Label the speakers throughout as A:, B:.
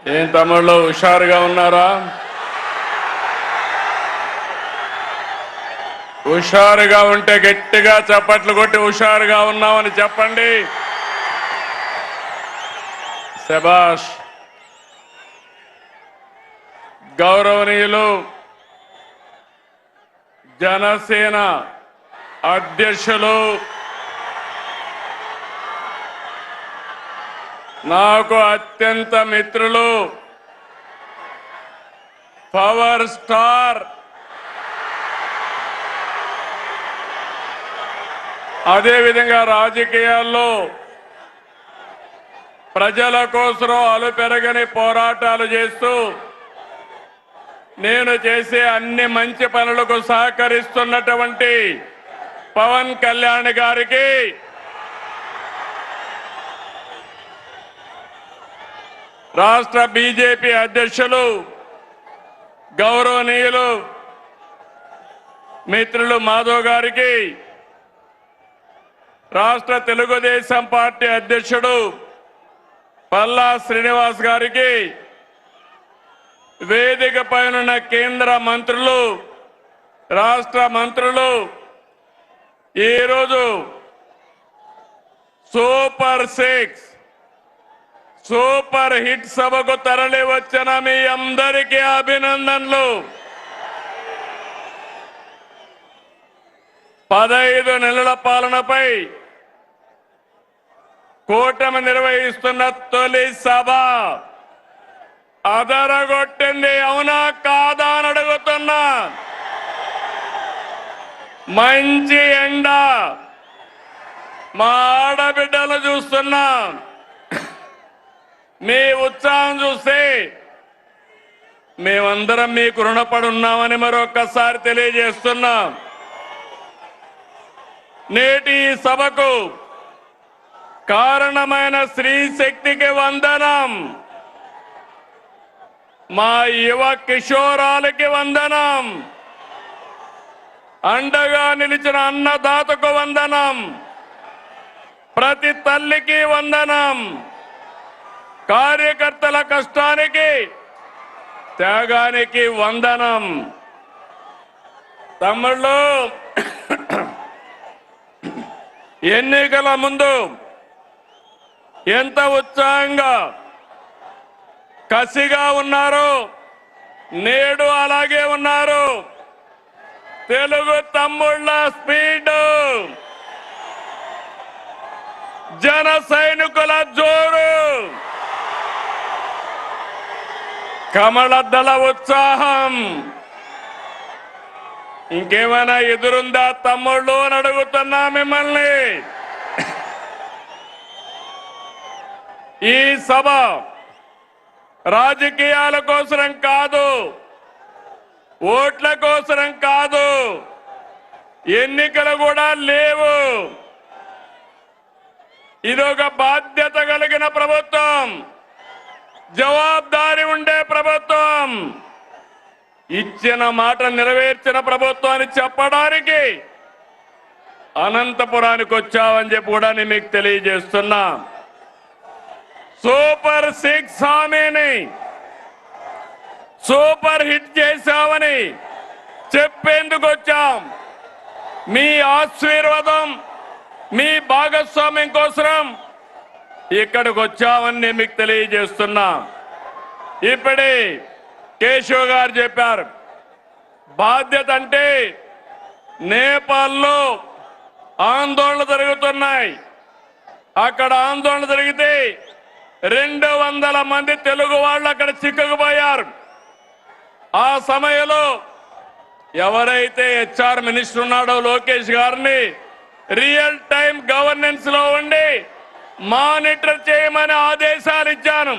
A: ఏం తమ్ముళ్ళు హుషారుగా ఉన్నారా? హుషారుగా ఉంటే గట్టిగా చప్పట్లు కొట్టి హుషారుగా ఉన్నామని చెప్పండి. శభాష్. గౌరవనీయులు జనసేన అధ్యక్షులు, నాకు అత్యంత మిత్రులు, పవర్ స్టార్, అదేవిధంగా రాజకీయాల్లో ప్రజల కోసం అలుపెరగని పోరాటాలు చేస్తూ నేను చేసే అన్ని మంచి పనులకు సహకరిస్తున్నటువంటి పవన్ కళ్యాణ్ గారికి రాష్ట్ర బీజేపీ అధ్యక్షులు గౌరవనీయులు మిత్రులు మాధవ్ గారికి, రాష్ట్ర తెలుగుదేశం పార్టీ అధ్యక్షుడు పల్లా శ్రీనివాస్ గారికి, వేదిక పైన కేంద్ర మంత్రులు, రాష్ట్ర మంత్రులు, ఈరోజు సూపర్ 6 సూపర్ హిట్ సభకు తరలి వచ్చిన మీ అందరికీ అభినందనలు. 15 నెలల పాలనపై కూటమి నిర్వహిస్తున్న తొలి సభ అదరగొట్టింది. అవునా కాదా అని అడుగుతున్నా. మంచి ఎండ, మా ఆడబిడ్డలు చూస్తున్నా. మీ ఉత్సాహం చూస్తే మేమందరం మీకు రుణపడి ఉన్నామని మరొక్కసారి తెలియజేస్తున్నాం. నేటి ఈ సభకు కారణమైన స్త్రీ శక్తికి వందనం, మా యువ కిషోరాలకి వందనం, అండగా నిలిచిన అన్నదాతకు వందనం, ప్రతి తల్లికి వందనం, కార్యకర్తల కష్టానికి త్యాగానికి వందనం. తమ్ముళ్ళు, ఎన్నికల ముందు ఎంత ఉత్సాహంగా కసిగా ఉన్నారు, నేడు అలాగే ఉన్నారు. తెలుగు తమ్ముళ్ళ స్పీడ్, జన సైనికుల జోరు, కమలదళ ఉత్సాహం ఇంకేమైనా ఎదురుందా తమ్ముళ్ళు అని అడుగుతున్నా మిమ్మల్ని. ఈ సభ రాజకీయాల కోసరం కాదు, ఓట్ల కోసరం కాదు, ఎన్నికలు కూడా లేవు. ఇదొక బాధ్యత కలిగిన ప్రభుత్వం, జవాబుదారీ ఉండే ప్రభుత్వం, ఇచ్చిన మాట నెరవేర్చిన ప్రభుత్వం అని చెప్పడానికి అనంతపురానికి వచ్చామని చెప్పి కూడా నేను మీకు తెలియజేస్తున్నా. సూపర్ 6 హామీని సూపర్ హిట్ చేశామని చెప్పేందుకు వచ్చాం. మీ ఆశీర్వాదం, మీ భాగస్వామ్యం కోసం ఇక్కడికి వచ్చామని నేను మీకు తెలియజేస్తున్నా. ఇప్పుడే కేశవ్ గారు చెప్పారు, బాధ్యత అంటే నేపాల్లో ఆందోళన జరుగుతున్నాయి. అక్కడ ఆందోళన జరిగితే 200 మంది తెలుగు వాళ్ళు అక్కడ చిక్కుకుపోయారు. ఆ సమయంలో ఎవరైతే హెచ్ఆర్ మినిస్టర్ ఉన్నాడో లోకేష్ గారిని రియల్ టైం గవర్నెన్స్ లో ఉండి మానిటర్ చేయమని ఆదేశాలు ఇచ్చాను.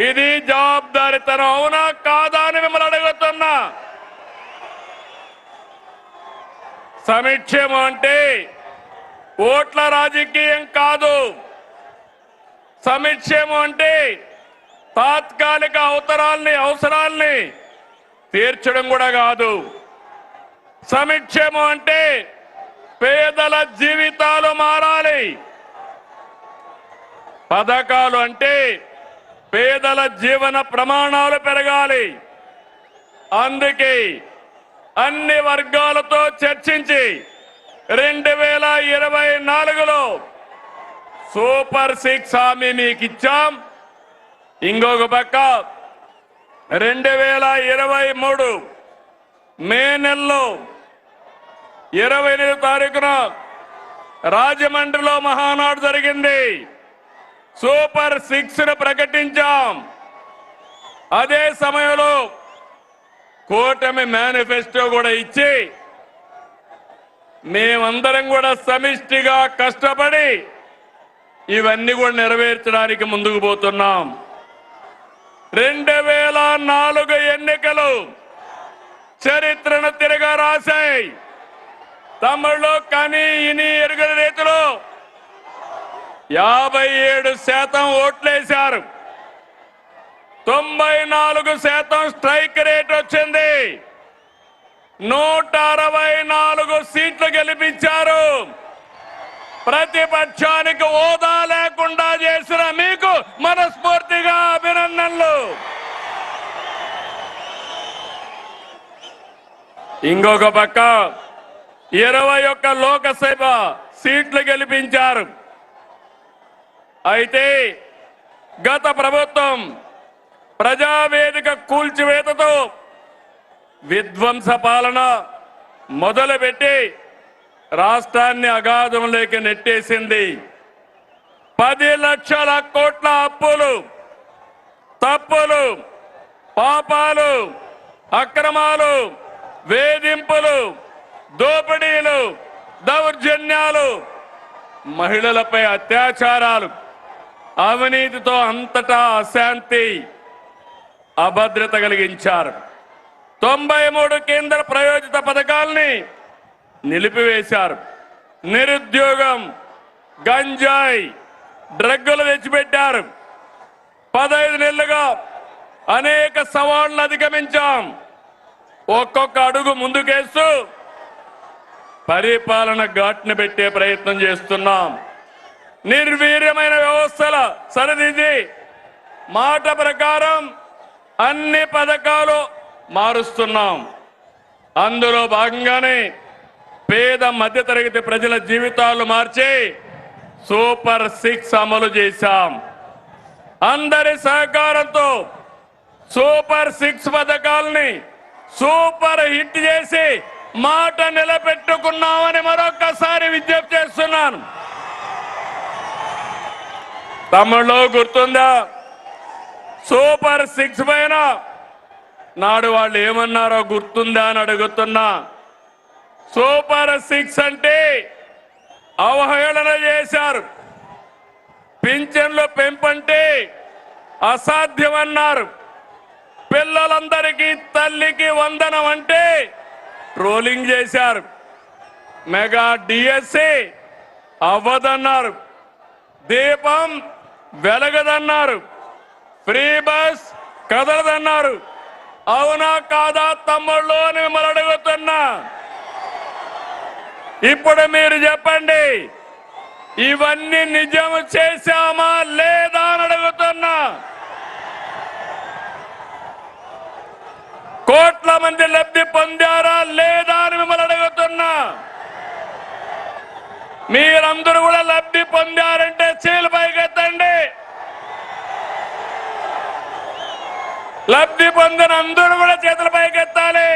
A: ఇది జవాబుదారీతనం, అవునా కాదా అని మిమ్మల్ని అడుగుతున్నా. సంక్షేమం అంటే ఓట్ల రాజకీయం కాదు. సంక్షేమం అంటే తాత్కాలిక అవసరాల్ని తీర్చడం కూడా కాదు. సంక్షేమం అంటే పేదల జీవితాలు మారాలి. పథకాలు అంటే పేదల జీవన ప్రమాణాలు పెరగాలి. అందుకే అన్ని వర్గాలతో చర్చించి 2024లో సూపర్ 6 హామీ మీకు ఇచ్చాం. ఇంకొక పక్క 2023 మే నెలలో 28వ తారీఖున రాజమండ్రిలో మహానాడు జరిగింది. సూపర్ 6ను ప్రకటించాం. అదే సమయంలో కూటమి మేనిఫెస్టో కూడా ఇచ్చి మేమందరం కూడా సమిష్టిగా కష్టపడి ఇవన్నీ కూడా నెరవేర్చడానికి ముందుకు పోతున్నాం. 2004 ఎన్నికలు చరిత్రను తిరగా రాశాయి. తమిళలో కని ఇని ఎరుగని రీతిలో 57% ఓట్లేశారు. 94% స్ట్రైక్ రేట్ వచ్చింది. 164 సీట్లు గెలిపించారు. ప్రతిపక్షానికి హోదా లేకుండా చేసిన మీకు మనస్ఫూర్తిగా అభినందనలు. ఇంకొక పక్క 21 లోకసభ సీట్లు గెలిపించారు. అయితే గత ప్రభుత్వం ప్రజావేదిక కూల్చివేతతో విధ్వంస పాలన మొదలుపెట్టి రాష్ట్రాన్ని అగాధంలోకి నెట్టేసింది. 10 లక్షల కోట్ల అప్పులు, తప్పులు, పాపాలు, అక్రమాలు, వేధింపులు, దోపిడీలు, దౌర్జన్యాలు, మహిళలపై అత్యాచారాలు, అవినీతితో అంతటా అశాంతి, అభద్రత కలిగించారు. 93 కేంద్ర ప్రాయోజిత పథకాల్ని నిలిపివేశారు. నిరుద్యోగం, గంజాయి, డ్రగ్గులు తెచ్చిపెట్టారు. 15 నెలలుగా అనేక సవాళ్లను అధిగమించాం. ఒక్కొక్క అడుగు ముందుకేస్తూ పరిపాలన ఘాట్ను పెట్టే ప్రయత్నం చేస్తున్నాం. నిర్వీర్యమైన వ్యవస్థల సరిదిద్ది మాట ప్రకారం అన్ని పథకాలు మారుస్తున్నాం. అందులో భాగంగానే పేద మధ్యతరగతి ప్రజల జీవితాలు మార్చి సూపర్ 6 అమలు చేశాం. అందరి సహకారంతో సూపర్ 6 పథకాలని సూపర్ హిట్ చేసి మాట నిలబెట్టుకున్నామని మరొకసారి విజ్ఞప్తి చేస్తున్నాను. తమిళలో గుర్తుందా? సూపర్ 6 పైన నాడు వాళ్ళు ఏమన్నారో గుర్తుందా అని అడుగుతున్నా. సూపర్ 6 అంటే అవహేళన చేశారు. పింఛన్లు పెంపంటే అసాధ్యమన్నారు. పిల్లలందరికీ తల్లికి వందనం అంటే ట్రోలింగ్ చేశారు. మెగా డిఎస్సి అవ్వదన్నారు. దీపం వెలగదన్నారు. Free bus కదలదన్నారు. అవునా కాదా తమ్ముళ్ళు అని మిమ్మల్ని అడుగుతున్నా. ఇప్పుడు మీరు చెప్పండి, ఇవన్నీ నిజం చేశామా లేదా అని అడుగుతున్నా. కోట్ల మంది లబ్ధి పొందారా లేదా అని మిమ్మల్ని అడుగుతున్నా. మీరందరూ కూడా లబ్ధి పొందారంటే చేతులు పైకెత్తండి. లబ్ధి పొందిన అందరూ కూడా చేతుల పైకెత్తాలి.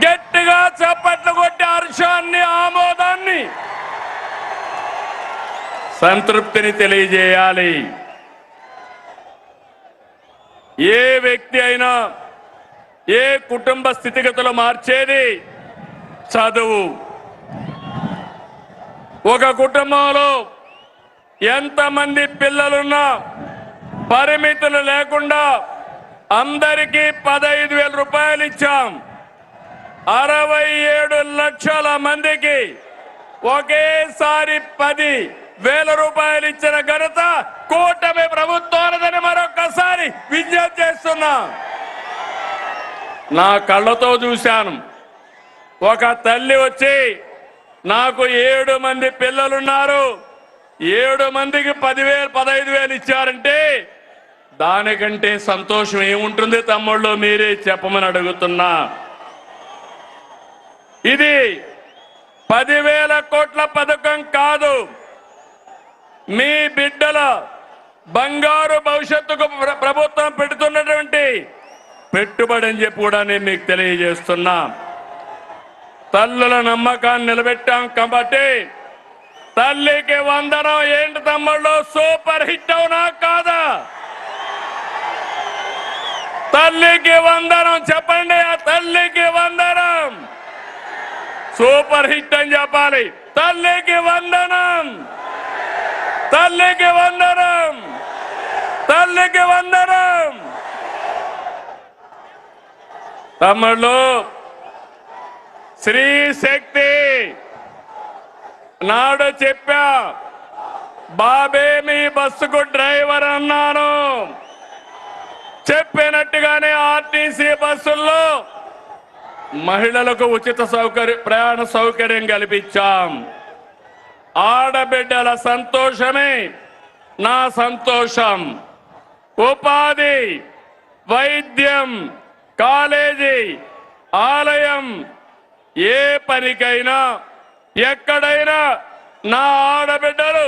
A: గట్టిగా చప్పట్లు కొట్టి హర్షాన్ని, ఆమోదాన్ని, సంతృప్తిని తెలియజేయాలి. ఏ వ్యక్తి అయినా ఏ కుటుంబ స్థితిగతులు మార్చేది చదువు. ఒక కుటుంబంలో ఎంతమంది పిల్లలున్నా పరిమితులు లేకుండా అందరికీ 15,000 రూపాయలు ఇచ్చాం. 67 లక్షల మందికి ఒకేసారి 10,000 రూపాయలు ఇచ్చిన ఘనత కూటమి ప్రభుత్వానిదని మరొకసారి విజ్ఞప్తి చేస్తున్నా. నా కళ్ళతో చూశాను. ఒక తల్లి వచ్చి నాకు 7 మంది పిల్లలున్నారు, 7 మందికి 10,000 15,000 ఇచ్చారంటే దానికంటే సంతోషం ఏముంటుంది తమ్ముళ్ళు? మీరే చెప్పమని అడుగుతున్నా. ఇది 10,000 కోట్ల పథకం కాదు, మీ బిడ్డల బంగారు భవిష్యత్తుకు ప్రభుత్వం పెడుతున్నటువంటి పెట్టుబడి అని చెప్పి కూడా నేను మీకు తెలియజేస్తున్నా. తల్లుల నమ్మకాన్ని నిలబెట్టాం కాబట్టి తల్లికి వందనం ఏంటి తమ్ముళ్ళు? సూపర్ హిట్ అవునా కాదా? తల్లికి వందనం చెప్పండి. ఆ తల్లికి వందనం సూపర్ హిట్ అని చెప్పాలి. తల్లికి వందనం, తల్లికి వందనం, తల్లికి వందనం. తమ్ముళ్ళు, స్త్రీ శక్తి నాడు చెప్పా, బాబే మీ బస్సుకు డ్రైవర్ అన్నాను. చెప్పినట్టుగానే ఆర్టీసీ బస్సుల్లో మహిళలకు ఉచిత ప్రయాణ సౌకర్యం కల్పించాం. ఆడబిడ్డల సంతోషమే నా సంతోషం. ఉపాధి, వైద్యం, కాలేజీ, ఆలయం, ఏ పనికైనా ఎక్కడైనా నా ఆడబిడ్డలు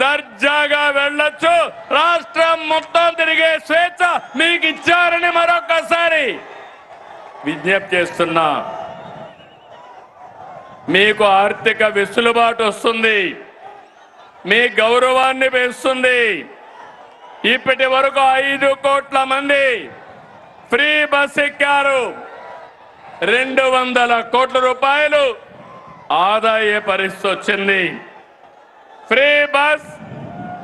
A: దర్జాగా వెళ్ళొచ్చు. రాష్ట్రం మొత్తం తిరిగే స్వేచ్ఛ మీకు ఇచ్చారని మరొకసారి విజ్ఞప్తి చేస్తున్నా. మీకు ఆర్థిక వెసులుబాటు వస్తుంది, మీ గౌరవాన్ని పెంచుతుంది. ఇప్పటి వరకు 5 కోట్ల మంది ఫ్రీ బస్ ఎక్కారు. 200 కోట్ల రూపాయలు ఆదా అయ్యే పరిస్థితి వచ్చింది. ఫ్రీ బస్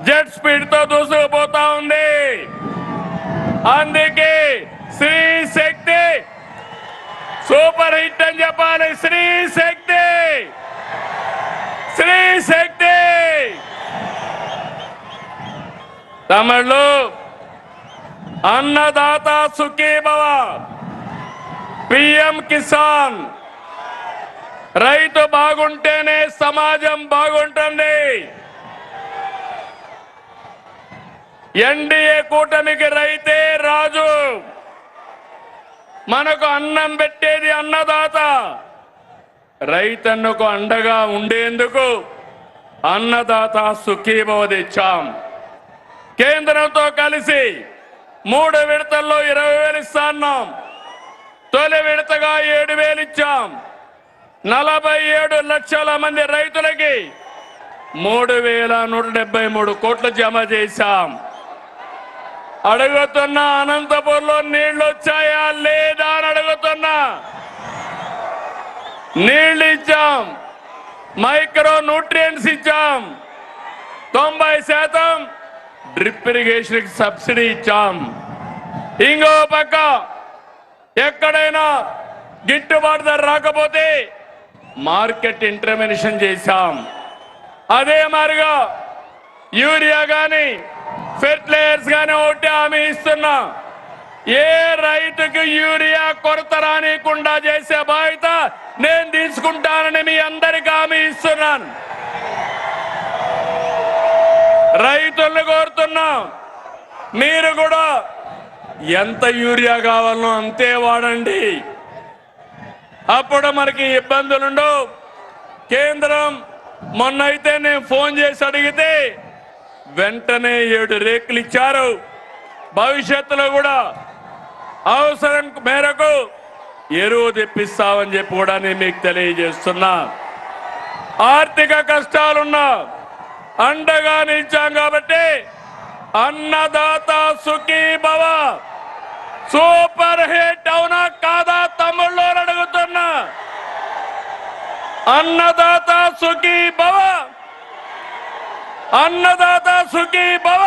A: జెట్ స్పీడ్ తో దూసుకుపోతా ఉంది. అందుకే స్త్రీ శక్తి సూపర్ హిట్ అని చెప్పాలి. స్త్రీ శక్తి, స్త్రీ శక్తి. తమిళు అన్నదాత సుఖీభవ, పిఎం కిసాన్. రైతు బాగుంటేనే సమాజం బాగుంటుంది. ఎన్డీఏ కూటమికి రైతే రాజు. మనకు అన్నం పెట్టేది అన్నదాత. రైతన్నకు అండగా ఉండేందుకు అన్నదాత సుఖీభవ తెచ్చాం. కేంద్రంతో కలిసి 3 విడతల్లో 20,000 ఇస్తాన్నాం. తొలి విడతగా 7,000 ఇచ్చాం. 47 లక్షల మంది రైతులకి 3,173 కోట్లు జమ చేశాం. అడుగుతున్నా, అనంతపూర్లో నీళ్లు వచ్చాయా లేదా అని అడుగుతున్నా. నీళ్లు ఇచ్చాం, మైక్రో న్యూట్రియంట్స్ ఇచ్చాం, 90% డ్రిప్ ఇరిగేషన్ సబ్సిడీ ఇచ్చాం. ఇంకో పక్క ఎక్కడైనా గిట్టుబాటు ధర రాకపోతే మార్కెట్ ఇంటర్వెన్షన్ చేశాం. అదే మాదిరిగా యూరియా గాని ఫెర్టిలైజర్స్ గాని ఒకటి హామీ ఇస్తున్నా. ఏ రైతుకు యూరియా కొరత రానికుండా చేసే బాధ్యత నేను తీసుకుంటానని మీ అందరికీ హామీ ఇస్తున్నాను. రైతులను కోరుతున్నా, మీరు కూడా ఎంత యూరియా కావాలనో అంతే వాడండి. అప్పుడు మనకి ఇబ్బందులుండవు. కేంద్రం మొన్నైతే నేను ఫోన్ చేసి అడిగితే వెంటనే 7 రేకులు ఇచ్చారు. భవిష్యత్తులో కూడా అవసరం మేరకు ఎరువు తెప్పిస్తామని చెప్పి కూడా నేను మీకు తెలియజేస్తున్నా. ఆర్థిక కష్టాలున్నా అండగా నిలిచాం కాబట్టి అన్నదాత సుఖీభవ సూపర్ హిట్ అవునా కాదా తమ్ముళ్ళు అడుగుతున్నా. అన్నదాత సుఖీభవ, అన్నదాత సుఖీభవ.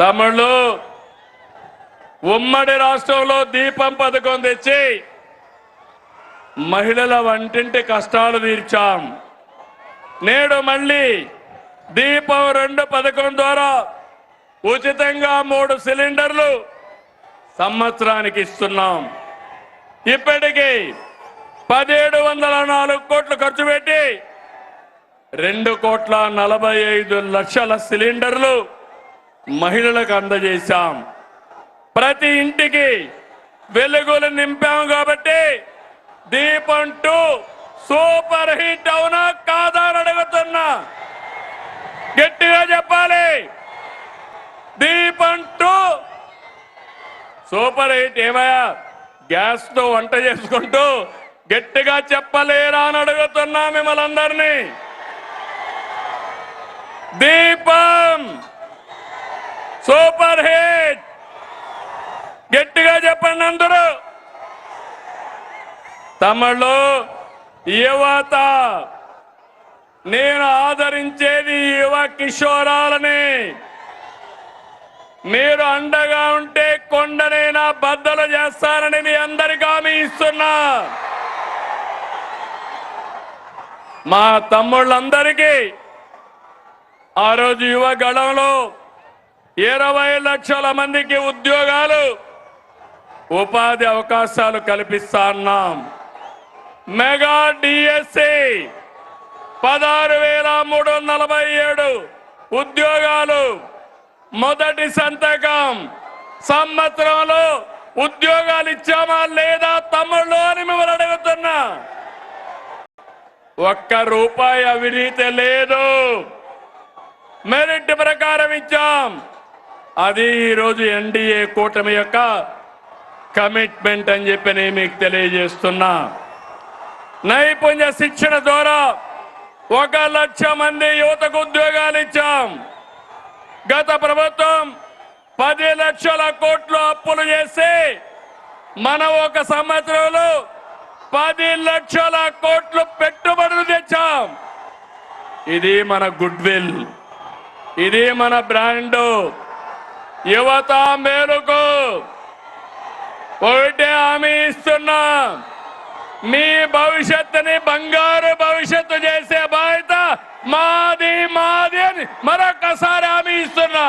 A: తమ్ముళ్ళు, ఉమ్మడి రాష్ట్రంలో దీపం పథకం తెచ్చి మహిళల వంటింటి కష్టాలు తీర్చాం. నేడు మళ్ళీ దీపం 2 పథకం ద్వారా ఉచితంగా 3 సిలిండర్లు సంవత్సరానికి ఇస్తున్నాం. ఇప్పటికీ 1,704 కోట్లు ఖర్చు పెట్టి 2,45,00,000 సిలిండర్లు మహిళలకు అందజేశాం. ప్రతి ఇంటికి వెలుగులు నింపాం. కాబట్టి దీపం 2 సూపర్ హిట్ అవునా కాదా అని అడుగుతున్నా. గట్టిగా చెప్పాలి. దీపం 2 సూపర్ హిట్. ఏమయ్యా గ్యాస్ తో వంట చేసుకుంటూ గట్టిగా చెప్పలేరా అని అడుగుతున్నా మిమ్మల్ని అందరినీ. దీపం సూపర్ హిట్. గట్టిగా చెప్పండి అందరూ. తమిళలో యువత, నేను ఆదరించేది యువ కిషోరాలని. మీరు అండగా ఉంటే కొండనైనా బద్దలు చేస్తారని మీ అందరికీ హామీ ఇస్తున్నా. మా తమ్ముళ్ళందరికీ ఆ రోజు యువ గళంలో 20 లక్షల మందికి ఉద్యోగాలు, ఉపాధి అవకాశాలు కల్పిస్తా అన్నాం. మెగా డిఎస్సి 16,347 ఉద్యోగాలు. మొదటి సంతకం. సంవత్సరంలో ఉద్యోగాలు ఇచ్చామా లేదా తమ్ముళ్ళు అని మిమ్మల్ని అడుగుతున్నా. ₹1 అవినీతి లేదు. మెరిట్ ప్రకారం ఇచ్చాం. అది ఈరోజు ఎన్డీఏ కూటమి యొక్క కమిట్మెంట్ అని చెప్పి నేను మీకు తెలియజేస్తున్నా. నైపుణ్య శిక్షణ ద్వారా 1 లక్ష మంది యువతకు ఉద్యోగాలు ఇచ్చాం. గత ప్రభుత్వం 10 లక్షల కోట్లు అప్పులు చేసి మనం 1 సంవత్సరంలో 10 లక్షల కోట్లు పెట్టుబడులు తెచ్చాం. ఇది మన గుడ్ విల్, ఇది మన బ్రాండ్. యువత మేలుకు ఒకటే హామీ ఇస్తున్నా. మీ భవిష్యత్తుని బంగారు భవిష్యత్తు చేసే బాధ్యత మాది మాది అని మరొకసారి హామీ ఇస్తున్నా.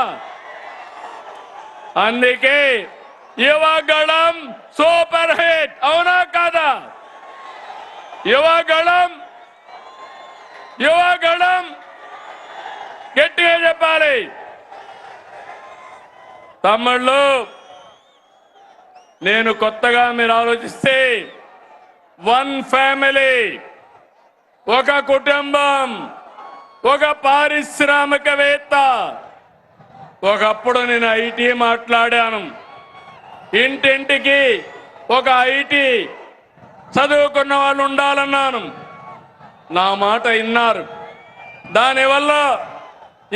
A: అందుకే యువగళం సూపర్ హిట్ అవునా కాదా? యువగళం గట్టిగా చెప్పాలి. తమ్ముళ్ళు, నేను కొత్తగా మీరు ఆలోచిస్తే 1 ఫ్యామిలీ, ఒక కుటుంబం, ఒక పారిశ్రామికవేత్త. ఒకప్పుడు నేను ఐటీ మాట్లాడాను. ఇంటింటికి ఒక ఐటీ చదువుకున్న వాళ్ళు ఉండాలన్నాను. నా మాట విన్నారు. దానివల్ల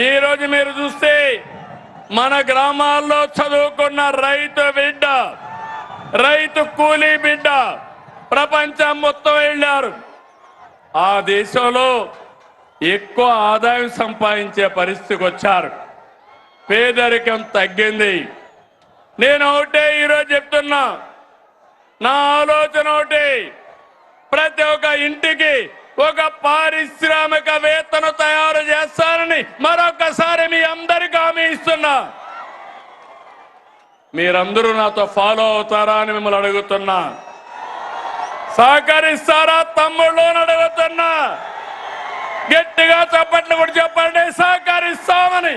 A: ఈరోజు మీరు చూస్తే మన గ్రామాల్లో చదువుకున్న రైతు బిడ్డ, రైతు కూలీ బిడ్డ ప్రపంచం మొత్తం వెళ్ళారు. ఆ దేశంలో ఎక్కువ ఆదాయం సంపాదించే పరిస్థితికి వచ్చారు. పేదరికం తగ్గింది. నేను ఒకటే ఈరోజు చెప్తున్నా, నా ఆలోచన ఒకటి, ప్రతి ఒక్క ఇంటికి ఒక పారిశ్రామికవేత్తను తయారు చేస్తారని మరొకసారి మీ అందరికీ హామీ ఇస్తున్నా. మీరందరూ నాతో ఫాలో అవుతారా అని మిమ్మల్ని అడుగుతున్నా. సహకరిస్తారా తమ్ముళ్ళు అని అడుగుతున్నా. గట్టిగా చప్పట్లు కూడా చెప్పండి, సహకరిస్తామని.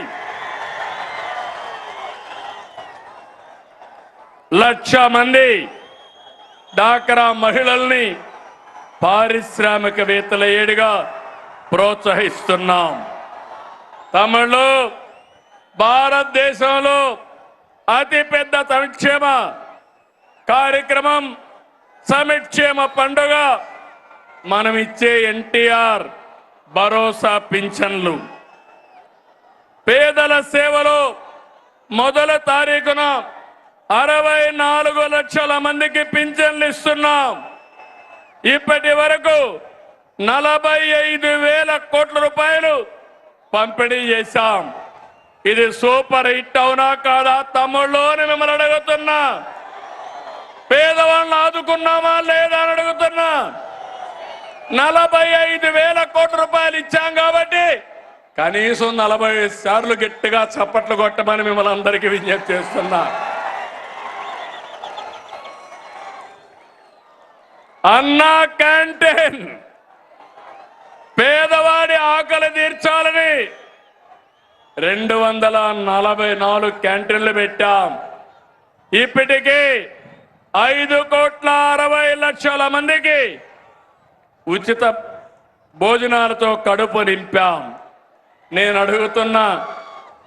A: 1,00,000 మంది డాక్రా మహిళల్ని పారిశ్రామికవేత్తల ఏడుగా ప్రోత్సహిస్తున్నాం. తమిళలో భారతదేశంలో అతిపెద్ద సంక్షేమ కార్యక్రమం సమిక్షేమ పండుగ మనం ఇచ్చే ఎన్టీఆర్ భరోసా పింఛన్లు. పేదల సేవలో మొదటి తారీఖున 64 లక్షల మందికి పింఛన్లు ఇస్తున్నాం. ఇప్పటి వరకు 45,000 కోట్ల రూపాయలు పంపిణీ చేశాం. ఇది సూపర్ హిట్ అవునా కాదా తమ్ముళ్ళు అని మిమ్మల్ని అడుగుతున్నా. పేదవాళ్ళని ఆదుకున్నామా లేదా అని అడుగుతున్నా. 45,000 కోట్ల రూపాయలు ఇచ్చాం కాబట్టి కనీసం 40 సార్లు గట్టిగా చప్పట్లు కొట్టమని మిమ్మల్ని అందరికీ విజ్ఞప్తి చేస్తున్నా. అన్నా క్యాంటీన్ పేదవాడి ఆకలి తీర్చాలని 244 క్యాంటీన్లు పెట్టాం. ఇప్పటికీ 5,60,00,000 మందికి ఉచిత భోజనాలతో కడుపు నింపాం. నేను అడుగుతున్నా,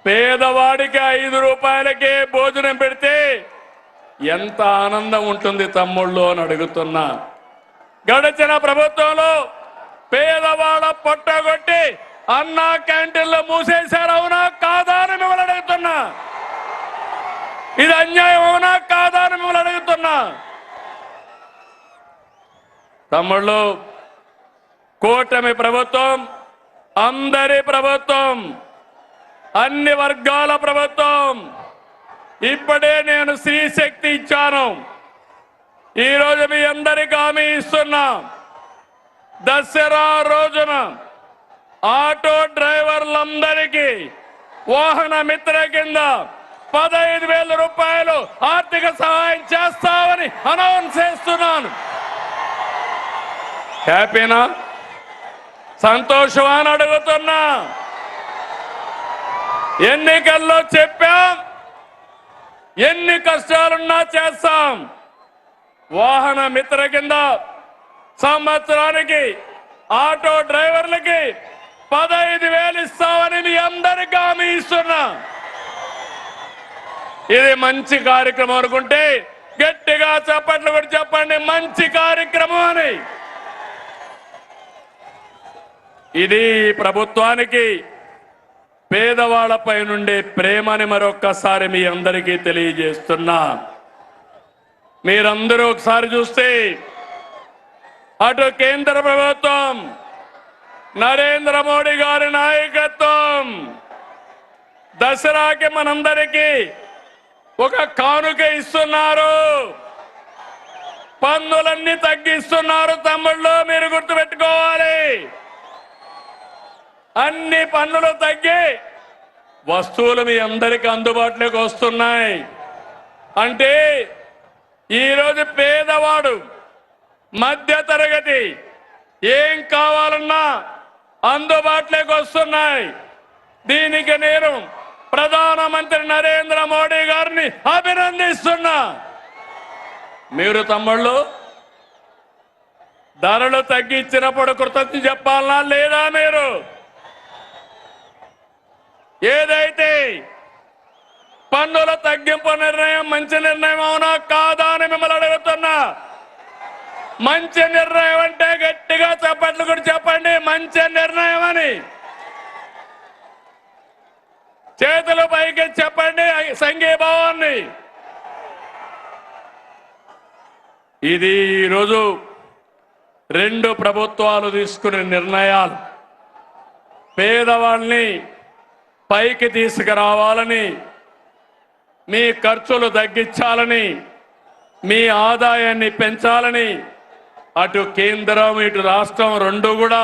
A: పేదవాడికి 5 రూపాయలకే భోజనం పెడితే ఎంత ఆనందం ఉంటుంది తమ్ముళ్ళు అని అడుగుతున్నా. గడిచిన ప్రభుత్వంలో పేదవాళ్ళ పొట్టగొట్టి అన్నా క్యాంటీన్లు మూసేశారు, అవునా కాదా అని మిమ్మల్ని అడుగుతున్నా. ఇది అన్యాయం అవునా కాదా అని మిమ్మల్ని అడుగుతున్నా. తమ్ముళ్ళు, కూటమి ప్రభుత్వం అందరి ప్రభుత్వం, అన్ని వర్గాల ప్రభుత్వం. ఇప్పుడే నేను శ్రీశక్తి ఇచ్చాను. ఈరోజు మీ అందరికీ హామీ ఇస్తున్నా, దసరా రోజున ఆటో డ్రైవర్లందరికీ వాహన మిత్ర కింద 15,000 రూపాయలు ఆర్థిక సహాయం చేస్తామని అనౌన్స్ చేస్తున్నాను. హ్యాపీనా? సంతోషమా అని అడుగుతున్నా. ఎన్నికల్లో చెప్పాం, ఎన్ని కష్టాలున్నా చేస్తాం. వాహన మిత్ర కింద సంవత్సరానికి ఆటో డ్రైవర్లకి 15,000 ఇస్తామని మీ అందరికీ హామీ ఇస్తున్నా. ఇది మంచి కార్యక్రమం అనుకుంటే గట్టిగా చప్పట్లు కూడా చెప్పండి, మంచి కార్యక్రమం అని. ఇది ప్రభుత్వానికి పేదవాళ్లపై నుండి ప్రేమని మరొక్కసారి మీ అందరికీ తెలియజేస్తున్నా. మీరందరూ ఒకసారి చూస్తే అటు కేంద్ర ప్రభుత్వం, నరేంద్ర మోడీ గారి నాయకత్వం దసరాకి మనందరికీ ఒక కానుక ఇస్తున్నారు. పన్నులన్నీ తగ్గిస్తున్నారు. తమ్ముళ్ళు, మీరు గుర్తుపెట్టుకోవాలి. అన్ని పన్నులు తగ్గి వస్తువులు మీ అందరికీ అందుబాటులోకి వస్తున్నాయి. అంటే ఈరోజు పేదవాడు, మధ్య తరగతి ఏం కావాలన్నా అందుబాటులోకి వస్తున్నాయి. దీనికి నేను ప్రధానమంత్రి నరేంద్ర మోడీ గారిని అభినందిస్తున్నా. మీరు తమ్ముళ్ళు ధరలు తగ్గించినప్పుడు కృతజ్ఞత చెప్పాలనా లేదా? మీరు ఏదైతే పన్నుల తగ్గింపు నిర్ణయం మంచి నిర్ణయం అవునా కాదా అని మిమ్మల్ని అడుగుతున్నా. మంచి నిర్ణయం అంటే గట్టిగా చప్పట్లు కూడా చెప్పండి, మంచి నిర్ణయం అని. చేతులు పైకి చెప్పండి సంఘీభావాన్ని. ఇది ఈరోజు 2 ప్రభుత్వాలు తీసుకునే నిర్ణయాలు. పేదవాళ్ళని పైకి తీసుకురావాలని, మీ ఖర్చులు తగ్గించాలని, మీ ఆదాయాన్ని పెంచాలని అటు కేంద్రం ఇటు రాష్ట్రం 2 కూడా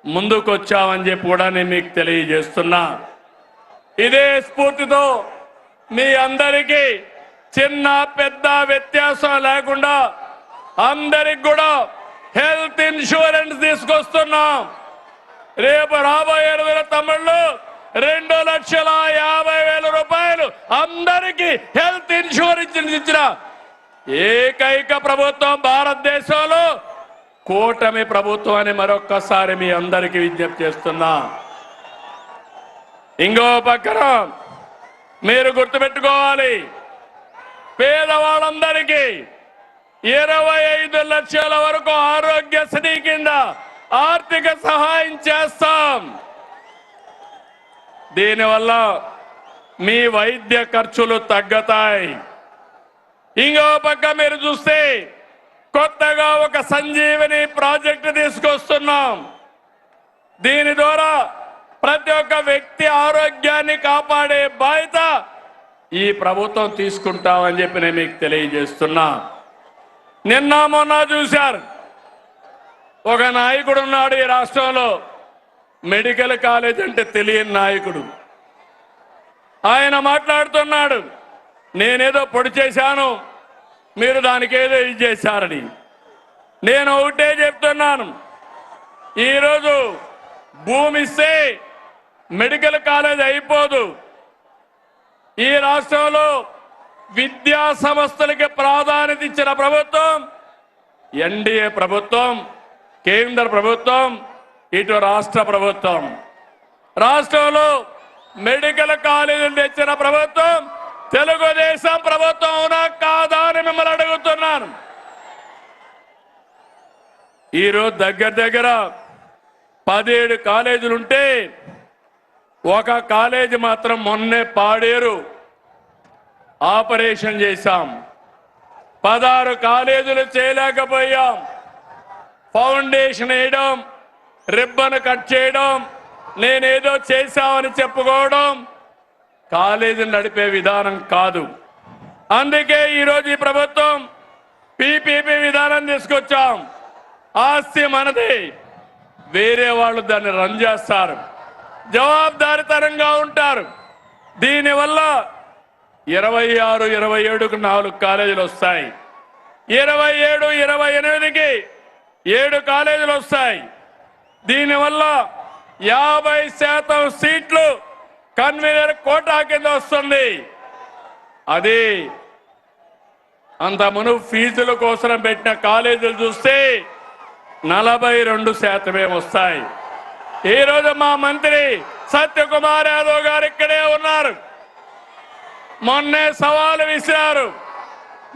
A: ముందుకొచ్చామని చెప్పి కూడా నేను మీకు తెలియజేస్తున్నా. ఇదే స్ఫూర్తితో మీ అందరికీ చిన్న పెద్ద వ్యత్యాసం లేకుండా అందరికి కూడా హెల్త్ ఇన్సూరెన్స్ తీసుకొస్తున్నాం. రేపు రాబోయే రోజుల తమ్ముళ్ళు 2,50,000 రూపాయలు అందరికీ హెల్త్ ఇన్సూరెన్స్ ఇచ్చిన ఏకైక ప్రభుత్వం భారతదేశంలో కూటమి ప్రభుత్వం అని మరొక్కసారి మీ అందరికీ విజ్ఞప్తి చేస్తున్నా. ఇంకో పక్కన మీరు గుర్తుపెట్టుకోవాలి, పేదవాళ్ళందరికీ 25 లక్షల వరకు ఆరోగ్యశ్రీ కింద ఆర్థిక సహాయం చేస్తాం. దీనివల్ల మీ వైద్య ఖర్చులు తగ్గుతాయి. ఇంకో పక్క మీరు చూస్తే కొత్తగా ఒక సంజీవని ప్రాజెక్టు తీసుకొస్తున్నాం. దీని ద్వారా ప్రతి ఒక్క వ్యక్తి ఆరోగ్యాన్ని కాపాడే బాధ్యత ఈ ప్రభుత్వం తీసుకుంటామని చెప్పి నేను మీకు తెలియజేస్తున్నా. నిన్న మొన్న చూశారు, ఒక నాయకుడు ఉన్నాడు ఈ రాష్ట్రంలో, మెడికల్ కాలేజ్ అంటే తెలియని నాయకుడు. ఆయన మాట్లాడుతున్నాడు, నేనేదో పొడి చేశాను, మీరు దానికేదో ఇది చేశారని. నేను ఒకటే చెప్తున్నాను, ఈరోజు భూమి ఇస్తే మెడికల్ కాలేజ్ అయిపోదు. ఈ రాష్ట్రంలో విద్యా సంస్థలకి ప్రాధాన్యత ఇచ్చిన ప్రభుత్వం ఎన్డీఏ ప్రభుత్వం, కేంద్ర ప్రభుత్వం, ఇటు రాష్ట్ర ప్రభుత్వం. రాష్ట్రంలో మెడికల్ కాలేజీలు తెచ్చిన ప్రభుత్వం తెలుగుదేశం ప్రభుత్వం అవునా కాదా అని మిమ్మల్ని అడుగుతున్నాను. ఈరోజు దగ్గర 17 కాలేజీలుంటే ఒక కాలేజీ మాత్రం మొన్నే పాడేరు ఆపరేషన్ చేశాం. 16 కాలేజీలు చేయలేకపోయాం. ఫౌండేషన్ వేయడం, రిబ్బన్ కట్ చేయడం, నేనేదో చేశామని చెప్పుకోవడం కాలేజీలు నడిపే విధానం కాదు. అందుకే ఈరోజు ఈ ప్రభుత్వం పీపీపీ విధానం తీసుకొచ్చాం. ఆస్తి మనది, వేరే వాళ్ళు దాన్ని రన్ చేస్తారు, జవాబుదారితనంగా ఉంటారు. దీనివల్ల 26, 27కు 4 కాలేజీలు వస్తాయి. 27, 28కి 7 కాలేజీలు వస్తాయి. దీనివల్ల 50% సీట్లు కన్వీనర్ కోటా కింద వస్తుంది. అది అంత మును ఫీజుల కోసం పెట్టిన కాలేజీలు చూస్తే 42% వస్తాయి. ఈ రోజు మా మంత్రి సత్యకుమార్ యాదవ్ గారు ఇక్కడే ఉన్నారు. మొన్నే సవాలు విసిరారు,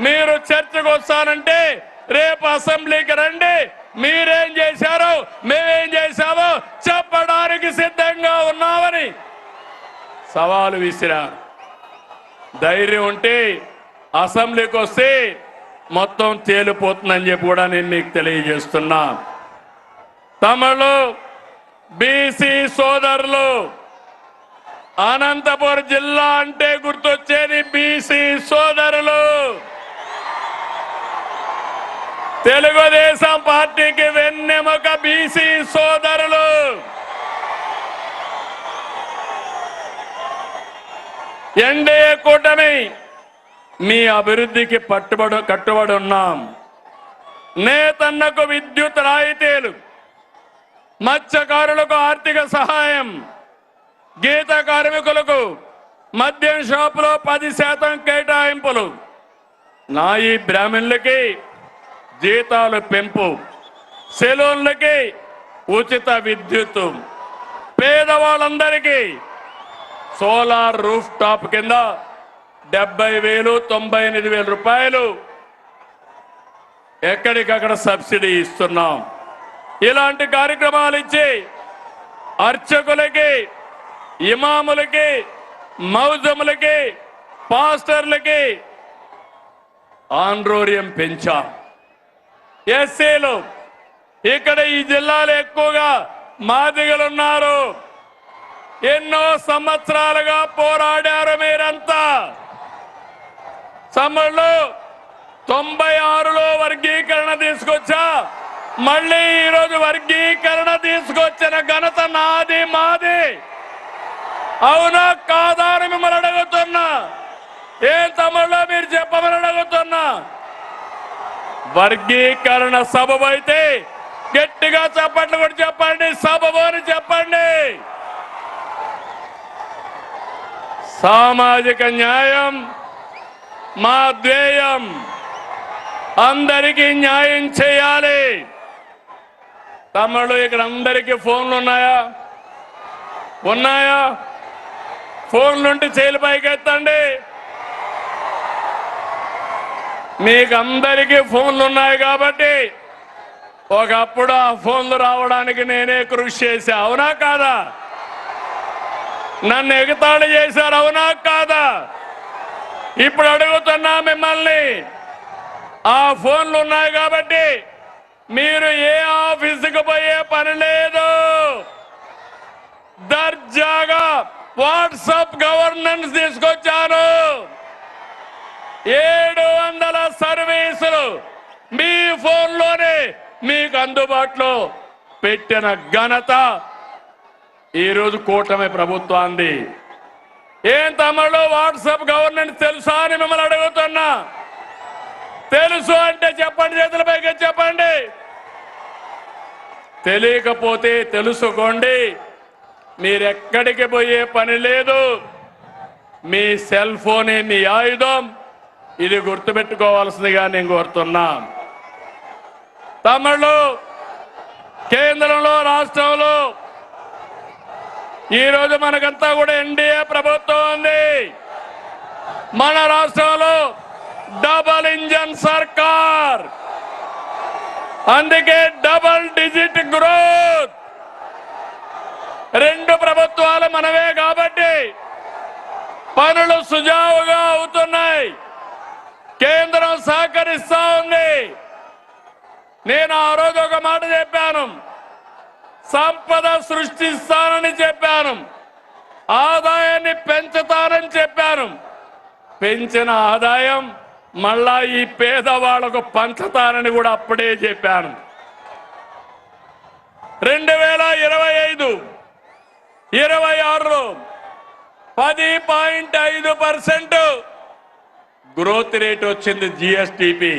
A: మీరు చర్చకు వస్తానంటే రేపు అసెంబ్లీకి రండి, మీరేం చేశారో మేమేం చేశామో చెప్పడానికి సిద్ధంగా ఉన్నామని సవాలు విసిరారు. ధైర్యం ఉంటే అసెంబ్లీకి వస్తే మొత్తం తేలిపోతుందని చెప్పి కూడా నేను మీకు తెలియజేస్తున్నా. తమలో బీసీ సోదరులు, అనంతపురం జిల్లా అంటే గుర్తొచ్చేది బీసీ సోదరులు. తెలుగుదేశం పార్టీకి వెన్నెముక బీసీ సోదరులు. ఎన్డీఏ కూటమి మీ అభివృద్ధికి కట్టుబడి ఉన్నాం. నేతన్నకు విద్యుత్ రాయితీలు, మత్స్యకారులకు ఆర్థిక సహాయం, గీత కార్మికులకు మద్యం షాపులో 10% కేటాయింపులు, నాయి బ్రాహ్మణులకి జీతాలు పెంపు, సెలూన్లకి ఉచిత విద్యుత్, పేదవాళ్ళందరికీ సోలార్ రూఫ్ టాప్ కింద 70,000, 98,000 రూపాయలు ఎక్కడికక్కడ సబ్సిడీ ఇస్తున్నాం. ఇలాంటి కార్యక్రమాలు ఇచ్చి అర్చకులకి, ఇమాములకి, మౌజములకి, పాస్టర్లకి ఆండ్రోరియం పెంచాం. ఎస్సీలు ఇక్కడ ఈ జిల్లాలో ఎక్కువగా మాదిగలున్నారు. ఎన్నో సంవత్సరాలుగా పోరాడారు మీరంతా. సమ్మర్లో 96లో వర్గీకరణ తీసుకొచ్చా, మళ్ళీ ఈరోజు వర్గీకరణ తీసుకొచ్చిన ఘనత నాది, మాది. అవునా కాదా అని మిమ్మల్ని అడుగుతున్నా. ఏం తమ్ముళ్ళో మీరు చెప్పమని అడుగుతున్నా. వర్గీకరణ సబబు అయితే గట్టిగా చెప్పట్లు కూడా చెప్పండి, సబబు అని చెప్పండి. సామాజిక న్యాయం మా ధ్యేయం. అందరికీ న్యాయం చేయాలి. తమ్ముళ్ళు ఇక్కడ అందరికీ ఫోన్లు ఉన్నాయా? ఉన్నాయా? ఫోన్లుంటే చేతులు పైకి ఎత్తండి. మీకు అందరికీ ఫోన్లు ఉన్నాయి కాబట్టి ఒకప్పుడు ఆ ఫోన్లు రావడానికి నేనే కృషి చేశా. అవునా కాదా? నన్ను ఎగతాళి చేశారు. అవునా కాదా? ఇప్పుడు అడుగుతున్నా మిమ్మల్ని, ఆ ఫోన్లు ఉన్నాయి కాబట్టి మీరు ఏ ఆఫీసుకు పోయే పని లేదు. దర్జాగా వాట్సాప్ గవర్నెన్స్ తీసుకొచ్చాను. 700 సర్వీసులు మీ ఫోన్లోనే మీకు అందుబాటులో పెట్టిన ఘనత ఈరోజు కూటమి ప్రభుత్వాన్ని. ఏం తమలో వాట్సాప్ గవర్నెన్స్ తెలుసా అని మిమ్మల్ని అడుగుతున్నా. తెలుసు అంటే చెప్పండి, చేతులపైకి చెప్పండి. తెలియకపోతే తెలుసుకోండి. మీరెక్కడికి పోయే పని లేదు. మీ సెల్ ఫోనే మీ ఆయుధం. ఇది గుర్తుపెట్టుకోవాల్సిందిగా నేను కోరుతున్నా. తమిళు కేంద్రంలో రాష్ట్రంలో ఈరోజు మనకంతా కూడా ఎన్డీఏ ప్రభుత్వం ఉంది. మన రాష్ట్రంలో డబల్ ఇంజన్ సర్కార్. అందుకే డబల్ డిజిట్ గ్రోత్. రెండు ప్రభుత్వాలు మనవే కాబట్టి పనులు సుజావుగా అవుతున్నాయి. కేంద్రం సహకరిస్తా ఉంది. నేను ఆ రోజు ఒక మాట చెప్పాను, సంపద సృష్టిస్తానని చెప్పాను, ఆదాయాన్ని పెంచుతానని చెప్పాను. పెంచిన ఆదాయం మళ్ళా ఈ పేదవాళ్లకు పంచుతానని కూడా అప్పుడే చెప్పాను. 2025-26లో 10.5% గ్రోత్ రేట్ వచ్చింది. జిఎస్టిపి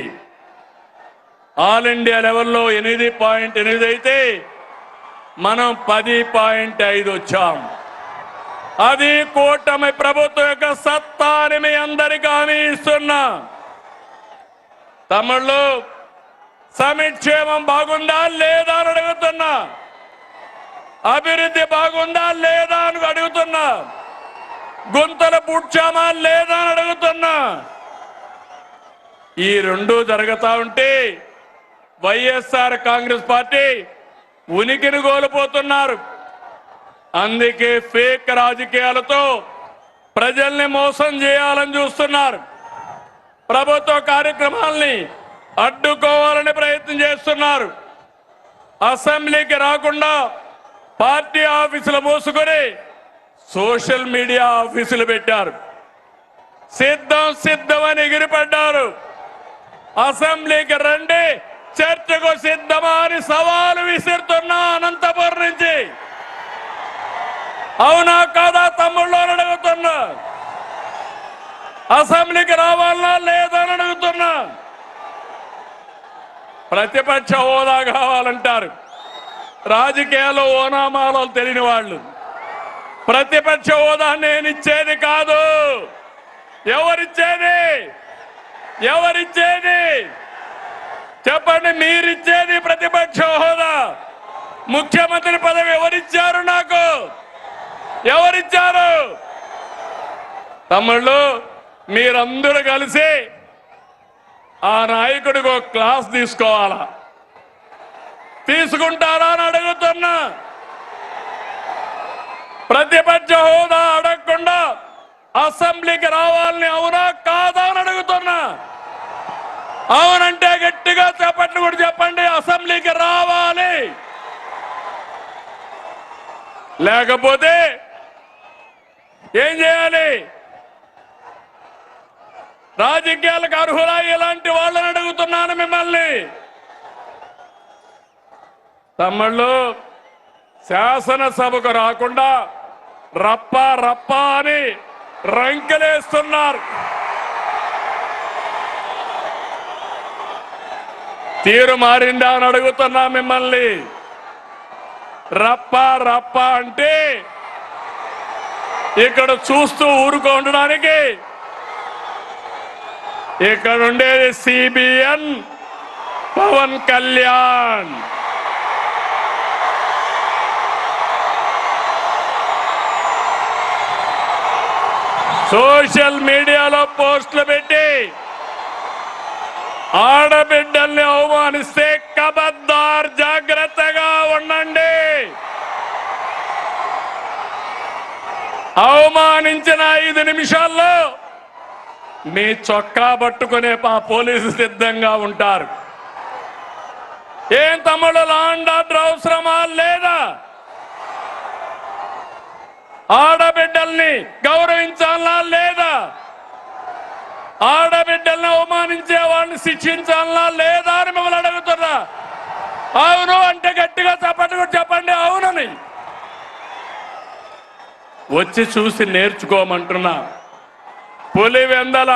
A: ఆల్ ఇండియా లెవెల్లో 8.8 అయితే మనం 10.5 వచ్చాం. అది కూటమి ప్రభుత్వం యొక్క సత్తా అని మీ అందరికీ హామీ ఇస్తున్నా. తమిళు సంక్షేమం బాగుందా లేదా అని అడుగుతున్నా. అభివృద్ధి బాగుందా లేదా అని అడుగుతున్నా. గుంతలు పూడ్చామా లేదా అని అడుగుతున్నా. ఈ రెండు జరుగుతా ఉంటే వైఎస్ఆర్ కాంగ్రెస్ పార్టీ ఉనికిని కోల్పోతున్నారు. అందుకే ఫేక్ రాజకీయాలతో ప్రజల్ని మోసం చేయాలని చూస్తున్నారు. ప్రభుత్వ కార్యక్రమాల్ని అడ్డుకోవాలని ప్రయత్నం చేస్తున్నారు. అసెంబ్లీకి రాకుండా పార్టీ ఆఫీసులు మూసుకొని సోషల్ మీడియా ఆఫీసులు పెట్టారు. సిద్ధమని ఎగిరిపడ్డారు. అసెంబ్లీకి రండి, చర్చకు సిద్ధమా అని సవాలు విసురుతున్నా అనంతపురం నుంచి. అవునా కాదా తమ్ముళ్ళు అని అడుగుతున్నా. అసెంబ్లీకి రావాలన్నా లేదా అని అడుగుతున్నా. ప్రతిపక్ష హోదా కావాలంటారు. రాజకీయాల్లో ఓనామాలు తెలియని వాళ్ళు. ప్రతిపక్ష హోదా నేను ఇచ్చేది కాదు. ఎవరిచ్చేది? చెప్పండి. మీరిచ్చేది ప్రతిపక్ష హోదా. ముఖ్యమంత్రి పదవి ఎవరిచ్చారు? నాకు ఎవరిచ్చారు? తమ్ముళ్ళు మీరందరూ కలిసి ఆ నాయకుడికి ఒక క్లాస్ తీసుకోవాలా? తీసుకుంటారా అని అడుగుతున్నా. ప్రతిపక్ష హోదా అడగకుండా అసెంబ్లీకి రావాలని అవునా కాదా అని అడుగుతున్నా. అవునంటే గట్టిగా చెప్పండి, కూడా చెప్పండి. అసెంబ్లీకి రావాలి. లేకపోతే ఏం చేయాలి? రాజకీయాలకు అర్హులా ఇలాంటి వాళ్ళని అడుగుతున్నాను మిమ్మల్ని. తమ్ముళ్ళు శాసనసభకు రాకుండా రప్ప అని రంకెలేస్తున్నారు. తీరు మారిందా అని అడుగుతున్నా మిమ్మల్ని. రప్ప అంటే ఇక్కడ చూస్తూ ఊరుకోవడానికి ఇక్కడ ఉండేది సిబిఎన్ పవన్ కళ్యాణ్. సోషల్ మీడియాలో పోస్టులు పెట్టి ఆడబిడ్డల్ని అవమానిస్తే కబద్దార్, జాగ్రత్తగా ఉండండి. అవమానించిన 5 నిమిషాల్లో మీ చొక్కా పట్టుకునే పోలీసు సిద్ధంగా ఉంటారు. ఏం తమ్ముడు, లాండ్ ఆర్డర్ అవసరమా లేదా? ఆడబిడ్డల్ని గౌరవించాలా లేదా? ఆడబిడ్డల్ని అవమానించే వాళ్ళని శిక్షించాలా లేదా అని మిమ్మల్ని అడుగుతున్నా. అవును అంటే గట్టిగా చెప్పండి అవునని. వచ్చి చూసి నేర్చుకోమంటున్నా. పులివెందల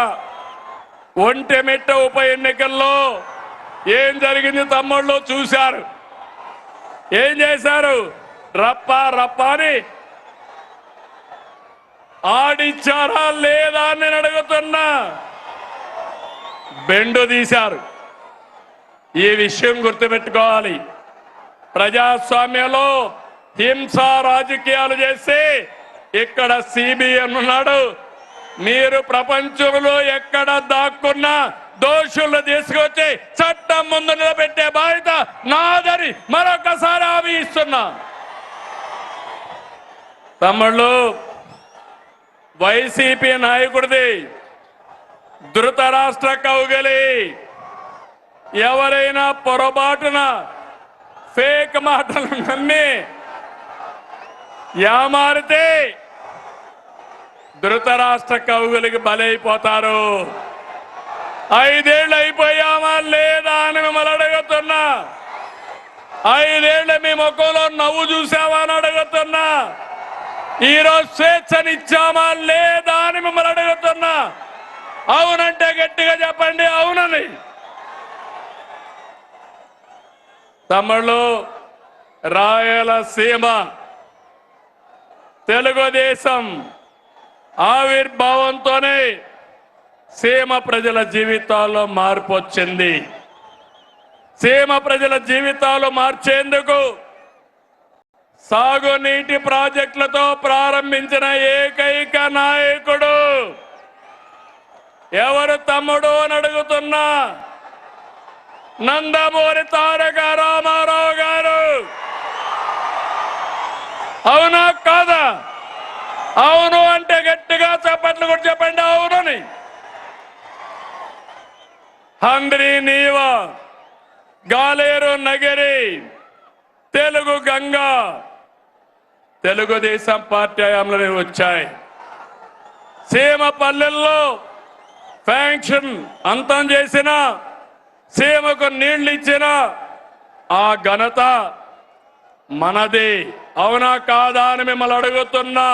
A: ఒంటెమిట్ట ఉప ఎన్నికల్లో ఏం జరిగింది తమ్ముళ్ళు చూశారు. ఏం చేశారు? రప్ప అని ఆడిచ్చారా లేదా అని నేను అడుగుతున్నా. బెండు తీశారు. ఈ విషయం గుర్తుపెట్టుకోవాలి. ప్రజాస్వామ్యంలో హింసా రాజకీయాలు చేసి ఇక్కడ సిబిఎన్ ఉన్నాడు. మీరు ప్రపంచంలో ఎక్కడ దాక్కున్నా దోషులు తీసుకొచ్చి చట్టం ముందు నిలబెట్టే బాధ్యత నాదని మరొకసారి హామీ ఇస్తున్నా. తమ్ముళ్ళు, వైసీపీ నాయకుడిది ధృతరాష్ట్ర కౌగిలి. ఎవరైనా పొరపాటున ఫేక్ మాటలు నమ్మి యామారితే ధృతరాష్ట్ర కౌగులికి బలైపోతారు. 5 ఏళ్ళు అయిపోయామా లేదా అని మిమ్మల్ని అడుగుతున్నా. 5 ఏళ్ళు మీ ముఖంలో నవ్వు చూసావా అని అడుగుతున్నా. ఈరోజు స్వేచ్ఛనిచ్చామా లేదా అని మిమ్మల్ని అడుగుతున్నా. అవునంటే గట్టిగా చెప్పండి అవునని. తమ్ముళ్ళు, రాయలసీమ తెలుగుదేశం ఆవిర్భావంతోనే సీమ ప్రజల జీవితాల్లో మార్పు వచ్చింది. సీమ ప్రజల జీవితాలు మార్చేందుకు సాగునీటి ప్రాజెక్టులతో ప్రారంభించిన ఏకైక నాయకుడు ఎవరు తమ్ముడు అని అడుగుతున్నా. నందమూరి తారక రామారావు గారు. అవునా కాదా? అవును అంటే గట్టిగా చప్పట్లు కూడా చెప్పండి అవునని. హంద్రీ నీవ, గాలేరు నగరి, తెలుగు గంగా తెలుగుదేశం పార్టీ హయాంలో వచ్చాయి. సీమ పల్లెల్లో ఫ్యాంక్షన్ అంతం చేసిన, సీమకు నీళ్లు ఇచ్చిన ఆ ఘనత మనది. అవునా కాదా అని మిమ్మల్ని అడుగుతున్నా.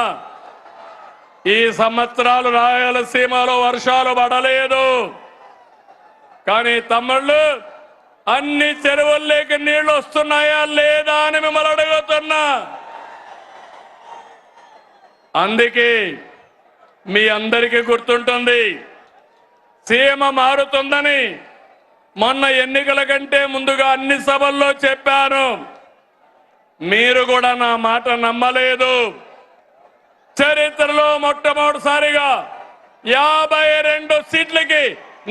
A: ఈ సంవత్సరాలు రాయలసీమలో వర్షాలు పడలేదు. కానీ తమ్ముళ్ళు, అన్ని చెరువుల్లోకి నీళ్లు వస్తున్నాయా లేదా అని మిమ్మల్ని అడుగుతున్నా. అందుకే మీ అందరికీ గుర్తుంటుంది, సీమ మారుతుందని మొన్న ఎన్నికల కంటే ముందుగా అన్ని సభల్లో చెప్పాను. మీరు కూడా నా మాట నమ్మలేదు. చరిత్రలో మొట్టమొదటిసారిగా 52 సీట్లకి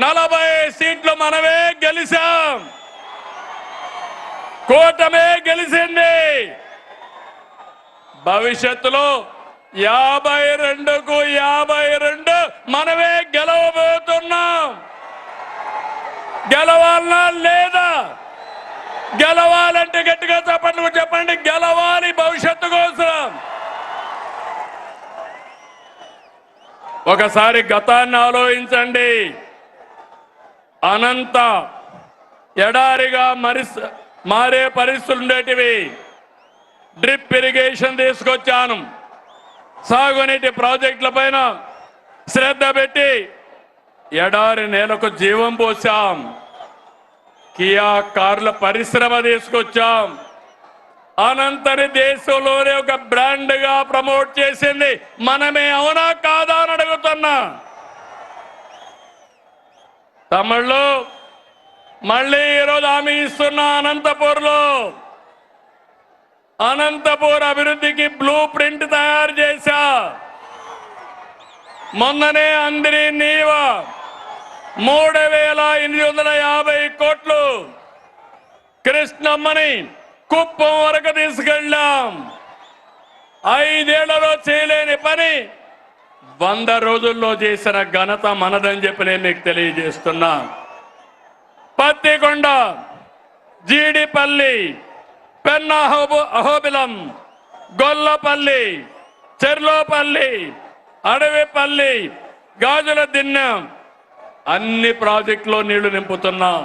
A: 40 సీట్లు మనమే గెలిచాం. కూటమే గెలిచింది. భవిష్యత్తులో 52కు 52 మనమే గెలవబోతున్నాం. గెలవాలనా లేదా? గెలవాలంటే గట్టిగా చెప్పండి. గెలవాలి భవిష్యత్తు కోసం. ఒకసారి గతాన్ని ఆలోచించండి. అనంత ఎడారిగా మారే పరిస్థితులు ఉండేటివి. డ్రిప్ ఇరిగేషన్ తీసుకొచ్చాను. సాగునీటి ప్రాజెక్టుల పైన శ్రద్ధ పెట్టి ఎడారి నేలకు జీవం పోసాం. కియా కార్ల పరిశ్రమ తీసుకొచ్చాం. అనంతని దేశంలోనే ఒక బ్రాండ్ గా ప్రమోట్ చేసింది మనమే. అవునా కాదా అని అడుగుతున్నా. తమిళ్లో మళ్ళీ ఈరోజు హామీ ఇస్తున్నా. అనంతపూర్ అభివృద్ధికి బ్లూ ప్రింట్ తయారు చేశా. మొన్ననే అందరి నీవ 3850 కోట్లు కృష్ణమ్మని కుప్పం వరకు తీసుకెళ్ళాం. 5 ఏళ్లలో చేయలేని పని 100 రోజుల్లో చేసిన ఘనత మనదని చెప్పి నేను మీకు తెలియజేస్తున్నా. పత్తికొండ, జీడిపల్లి, పెన్నా అహోబిలం, గొల్లపల్లి, చెర్లోపల్లి, అడవిపల్లి, గాజుల దిన్నెం అన్ని ప్రాజెక్టులో నీళ్లు నింపుతున్నాం.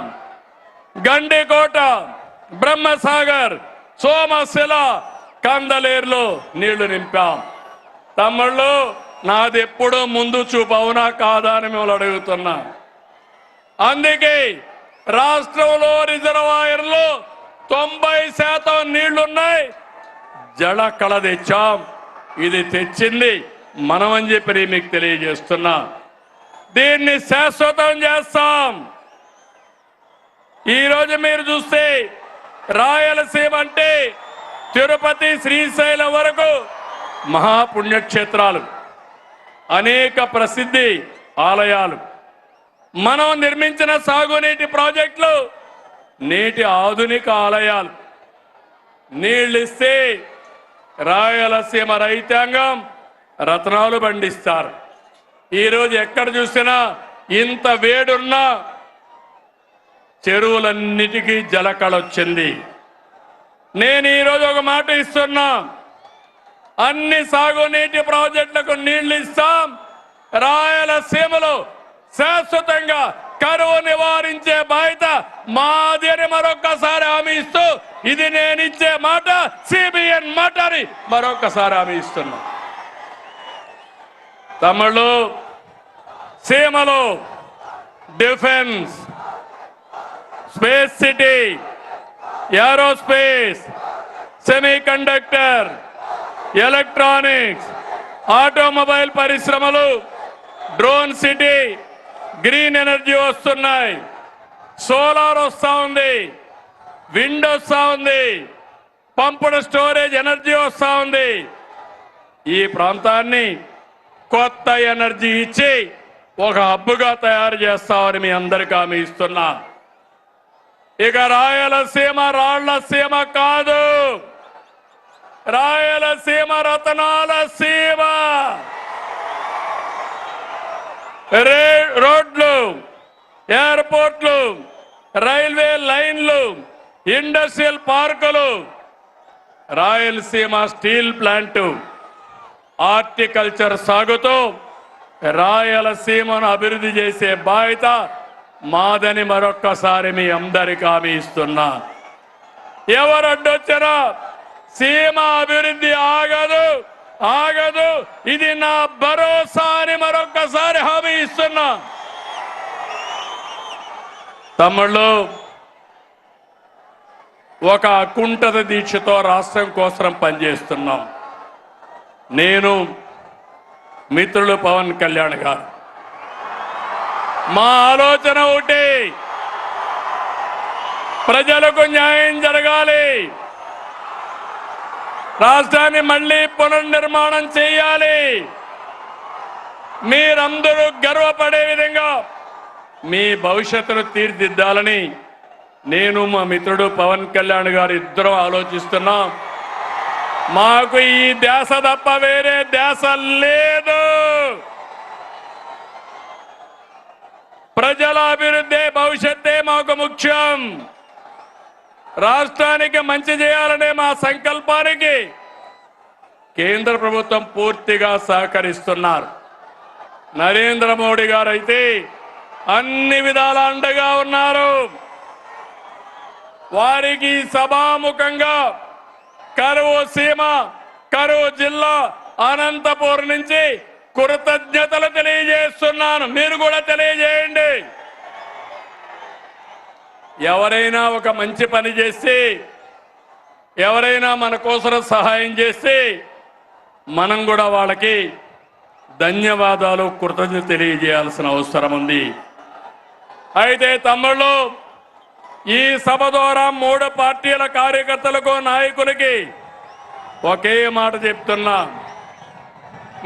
A: గండికోట, బ్రహ్మసాగర్, సోమశిల, కందలేరులో నీళ్లు నింపాం. తమ్ముళ్ళు, నాది ఎప్పుడూ ముందు చూపు. అవునా కాదా అని మిమ్మల్ని అడుగుతున్నా. అందుకే రాష్ట్రంలో రిజర్వాయర్లో 90% నీళ్లున్నాయి. జల కళ తెచ్చాం. ఇది తెచ్చింది మనం అని చెప్పి మీకు తెలియజేస్తున్నా. దీన్ని శాశ్వతం చేస్తాం. ఈరోజు మీరు చూస్తే రాయలసీమ అంటే తిరుపతి శ్రీశైలం వరకు మహాపుణ్యక్షేత్రాలు, అనేక ప్రసిద్ధి ఆలయాలు, మనం నిర్మించిన సాగునీటి ప్రాజెక్టులు, నీటి ఆధునిక ఆలయాలు. నీళ్ళిస్తే రాయలసీమ రైతాంగం రత్నాలు పండిస్తారు. ఈరోజు ఎక్కడ చూసినా ఇంత వేడున్నా చెరువులన్నిటికీ జలకళొచ్చింది. నేను ఈరోజు ఒక మాట ఇస్తున్నా, అన్ని సాగునీటి ప్రాజెక్టులకు నీళ్లు ఇస్తాం. రాయలసీమలో శాశ్వతంగా కరువు నివారించే బాధ్యత మాది అని మరొక్కసారి హామీ ఇస్తూ, ఇది నేను ఇచ్చే మాట, సిబిఎన్ మాట అని మరొక్కసారి హామీ ఇస్తున్నా. తమిళు సీమలో defence, space city, aerospace, semiconductor, electronics, automobile పరిశ్రమలు, డ్రోన్ సిటీ, గ్రీన్ ఎనర్జీ వస్తున్నాయి, సోలార్ వస్తా ఉంది, విండ్ వస్తా ఉంది, పంపుడ్ స్టోరేజ్ ఎనర్జీ వస్తా ఉంది. ఈ ప్రాంతాన్ని కొత్త ఎనర్జీ ఇచ్చి ఒక హబ్బుగా తయారు చేస్తామని మీ అందరికీ హామీ ఇస్తున్నా. ఇక రాయలసీమ రాళ్ల సీమ కాదు, రాయలసీమ రతనాల సీమ. రోడ్లు, ఎయిర్పోర్ట్లు, రైల్వే లైన్లు, ఇండస్ట్రియల్ పార్కులు, రాయలసీమ స్టీల్ ప్లాంటు, హార్టికల్చర్ సాగుతూ రాయలసీమను అభివృద్ధి చేసే బాధ్యత మాదని మరొక్కసారి మీ అందరికీ హామీ ఇస్తున్నా. ఎవరు అడ్డొచ్చారో సీమ అభివృద్ధి ఆగదు, ఆగదు. ఇది నా భరోసా అని మరొక్కసారి హామీ ఇస్తున్నా. తమ్ముళ్ళు, ఒక అకుంఠిత దీక్షతో రాష్ట్రం కోసం పనిచేస్తున్నాం. నేను, మిత్రులు పవన్ కళ్యాణ్ గారు, మా ఆలోచన ఒకటి, ప్రజలకు న్యాయం జరగాలి, రాష్ట్రాన్ని మళ్ళీ పునర్నిర్మాణం చేయాలి, మీరందరూ గర్వపడే విధంగా మీ భవిష్యత్తును తీర్చిదిద్దాలని నేను, మా మిత్రుడు పవన్ కళ్యాణ్ గారు ఇద్దరం ఆలోచిస్తున్నాం. మాకు ఈ ధ్యాస తప్ప వేరే ధ్యాస లేదు. ప్రజల అభివృద్ధి, భవిష్యత్తే మాకు ముఖ్యం. రాష్ట్రానికి మంచి చేయాలనే మా సంకల్పానికి కేంద్ర ప్రభుత్వం పూర్తిగా సహకరిస్తున్నారు. నరేంద్ర మోడీ గారు అయితే అన్ని విధాల అండగా ఉన్నారు. వారికి సభాముఖంగా కరువు సీమ, కరువు జిల్లా అనంతపూర్ నుంచి కృతజ్ఞతలు తెలియజేస్తున్నాను. మీరు కూడా తెలియజేయండి. ఎవరైనా ఒక మంచి పని చేస్తే, ఎవరైనా మన కోసం సహాయం చేస్తే మనం కూడా వాళ్ళకి ధన్యవాదాలు, కృతజ్ఞత తెలియజేయాల్సిన అవసరం ఉంది. అయితే తమ్ముళ్ళు, ఈ సభ ద్వారా 3 పార్టీల కార్యకర్తలకు, నాయకులకి ఒకే మాట చెప్తున్నా.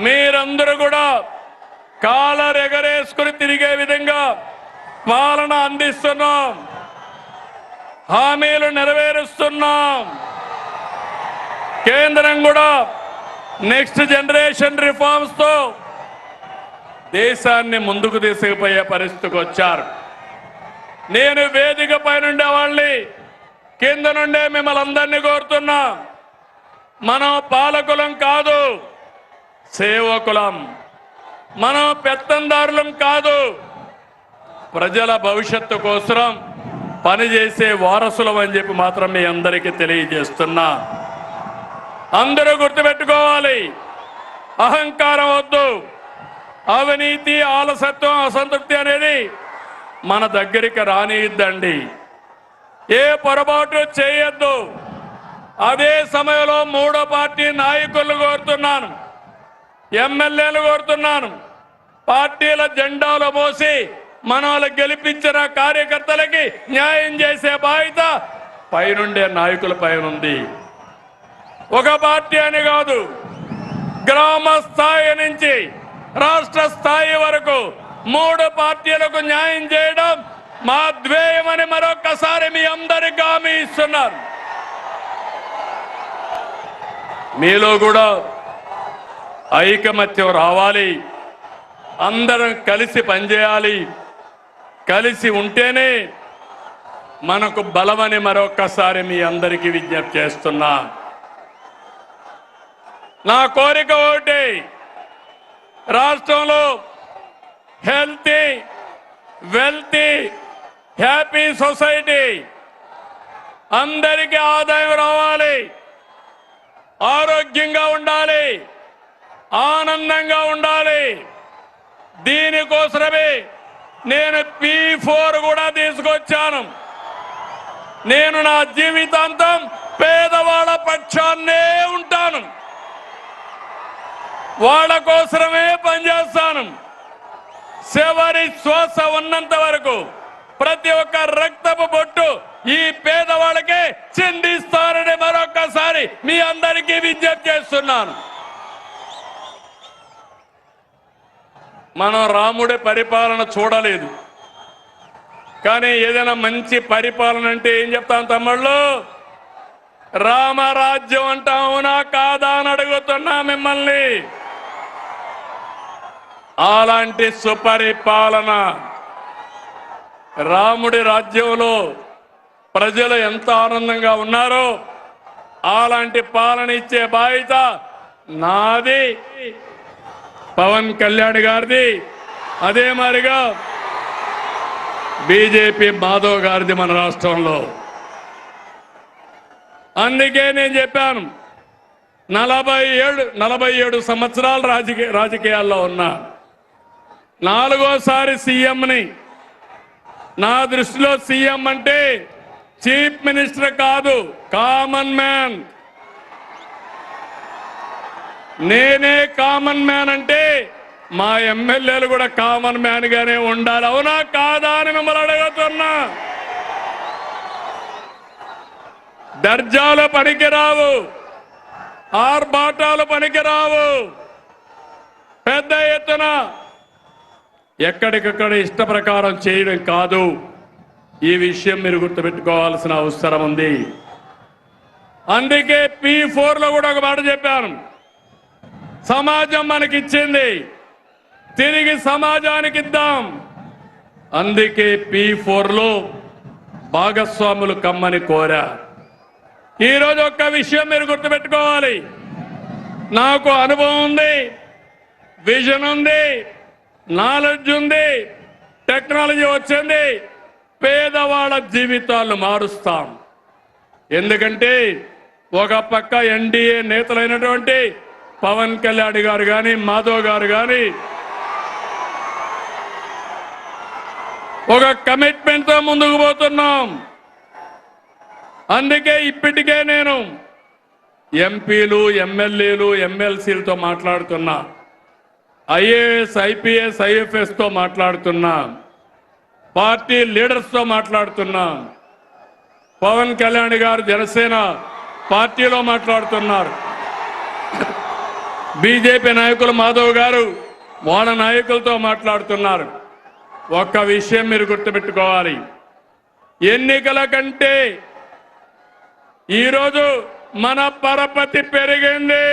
A: మీరందరూ కూడా కాలర్ ఎగరేసుకుని తిరిగే విధంగా పాలన అందిస్తున్నాం, హామీలు నెరవేరుస్తున్నాం. కేంద్రం కూడా నెక్స్ట్ జనరేషన్ రిఫార్మ్స్ తో దేశాన్ని ముందుకు తీసుకుపోయే పరిస్థితికి వచ్చారు. నేను వేదిక పైనుండే వాళ్ళని, కింద నుండే మిమ్మల్ని అందరినీ కోరుతున్నా, మనం పాలకులం కాదు, సేవకులం. మనం పెత్తందారులం కాదు, ప్రజల భవిష్యత్తు కోసం పనిచేసే వారసులం అని చెప్పి మాత్రం మీ అందరికీ తెలియజేస్తున్నా. అందరూ గుర్తుపెట్టుకోవాలి, అహంకారం వద్దు, అవినీతి, ఆలసత్వం, అసంతృప్తి అనేది మన దగ్గరికి రానిద్దండి. ఏ పొరపాటు చేయొద్దు. అదే సమయంలో 3వ పార్టీ నాయకులు కోరుతున్నాను, ఎమ్మెల్యేలు కోరుతున్నాను, పార్టీల జెండాలు మోసి మనల్ని గెలిపించిన కార్యకర్తలకి న్యాయం చేసే బాధ్యత పైనుండే నాయకుల పైన ఉంది. ఒక పార్టీ అని కాదు, గ్రామ స్థాయి నుంచి రాష్ట్ర స్థాయి వరకు 3 పార్టీలకు న్యాయం చేయడం మా ధ్యేయమని మరొకసారి మీ అందరికీ హామీ ఇస్తున్నారు. మీలో కూడా ఐకమత్యం రావాలి, అందరం కలిసి పనిచేయాలి. కలిసి ఉంటేనే మనకు బలమని మరొకసారి మీ అందరికీ విజ్ఞప్తి చేస్తున్నా. నా కోరిక ఒకటి, రాష్ట్రంలో హెల్తీ, వెల్తీ, హ్యాపీ సొసైటీ, అందరికీ ఆదాయం రావాలి, ఆరోగ్యంగా ఉండాలి, ఆనందంగా ఉండాలి. దీనికోసమే నేను P4 కూడా తీసుకొచ్చాను. నేను నా జీవితాంతం పేదవాళ్ళ పక్షాన్నే ఉంటాను, వాళ్ళ కోసమే పనిచేస్తాను. చివరి శ్వాస ఉన్నంత వరకు ప్రతి ఒక్క రక్తపు బొట్టు ఈ పేదవాళ్ళకే చిందిస్తారని మరొకసారి మీ అందరికీ విజ్ఞప్తి చేస్తున్నాను. మనం రాముడి పరిపాలన చూడలేదు, కానీ ఏదైనా మంచి పరిపాలన అంటే ఏం చెప్తాం తమ్ముళ్ళు? రామరాజ్యం అంటాం, అవునా కాదా అని అడుగుతున్నా మిమ్మల్ని. అలాంటి సుపరిపాలన, రాముడి రాజ్యంలో ప్రజలు ఎంత ఆనందంగా ఉన్నారో అలాంటి పాలన ఇచ్చే బాధ్యత నాది, పవన్ కళ్యాణ్ గారిది, అదే మాదిరిగా బీజేపీ మాధవ్ గారిది మన రాష్ట్రంలో. అందుకే నేను చెప్పాను, 47 సంవత్సరాలు రాజకీయాల్లో ఉన్నా, 4వసారి సీఎంని. నా దృష్టిలో సీఎం అంటే చీఫ్ మినిస్టర్ కాదు, కామన్ మ్యాన్. నేనే కామన్ మ్యాన్ అంటే మా ఎమ్మెల్యేలు కూడా కామన్ మ్యాన్ గానే ఉండాలి, అవునా కాదా అని మిమ్మల్ని అడుగుతున్నా. దర్జాలు పనికిరావు, ఆర్భాటాలు పనికిరావు. పెద్ద ఎత్తున ఎక్కడికక్కడ ఇష్ట ప్రకారం చేయడం కాదు. ఈ విషయం మీరు గుర్తుపెట్టుకోవాల్సిన అవసరం ఉంది. అందుకే P4లో కూడా ఒక మాట చెప్పాను, సమాజం మనకిచ్చింది, తిరిగి సమాజానికి ఇద్దాం. అందుకే P4లో భాగస్వాములు కమ్మని కోరా. ఈరోజు ఒక్క విషయం మీరు గుర్తుపెట్టుకోవాలి, నాకు అనుభవం ఉంది, విజన్ ఉంది, నాలెడ్జ్ ఉంది, టెక్నాలజీ వచ్చింది. పేదవాళ్ళ జీవితాలను మారుస్తాం. ఎందుకంటే ఒక పక్క ఎన్డీఏ నేతలైనటువంటి పవన్ కళ్యాణ్ గారు కానీ, మాధవ్ గారు కానీ ఒక కమిట్మెంట్ తో ముందుకు పోతున్నాం. అందుకే ఇప్పటికే నేను ఎంపీలు, ఎమ్మెల్యేలు, ఎమ్మెల్సీలతో మాట్లాడుతున్నా, ఐఏఎస్, ఐపీఎస్, ఐఎఫ్ఎస్ తో మాట్లాడుతున్నా, పార్టీ లీడర్స్ తో మాట్లాడుతున్నా. పవన్ కళ్యాణ్ గారు జనసేన పార్టీలో మాట్లాడుతున్నారు, బీజేపీ నాయకులు మాధవ్ గారు వాళ్ళ నాయకులతో మాట్లాడుతున్నారు. ఒక్క విషయం మీరు గుర్తుపెట్టుకోవాలి, ఎన్నికల కంటే ఈరోజు మన పరపతి పెరిగింది.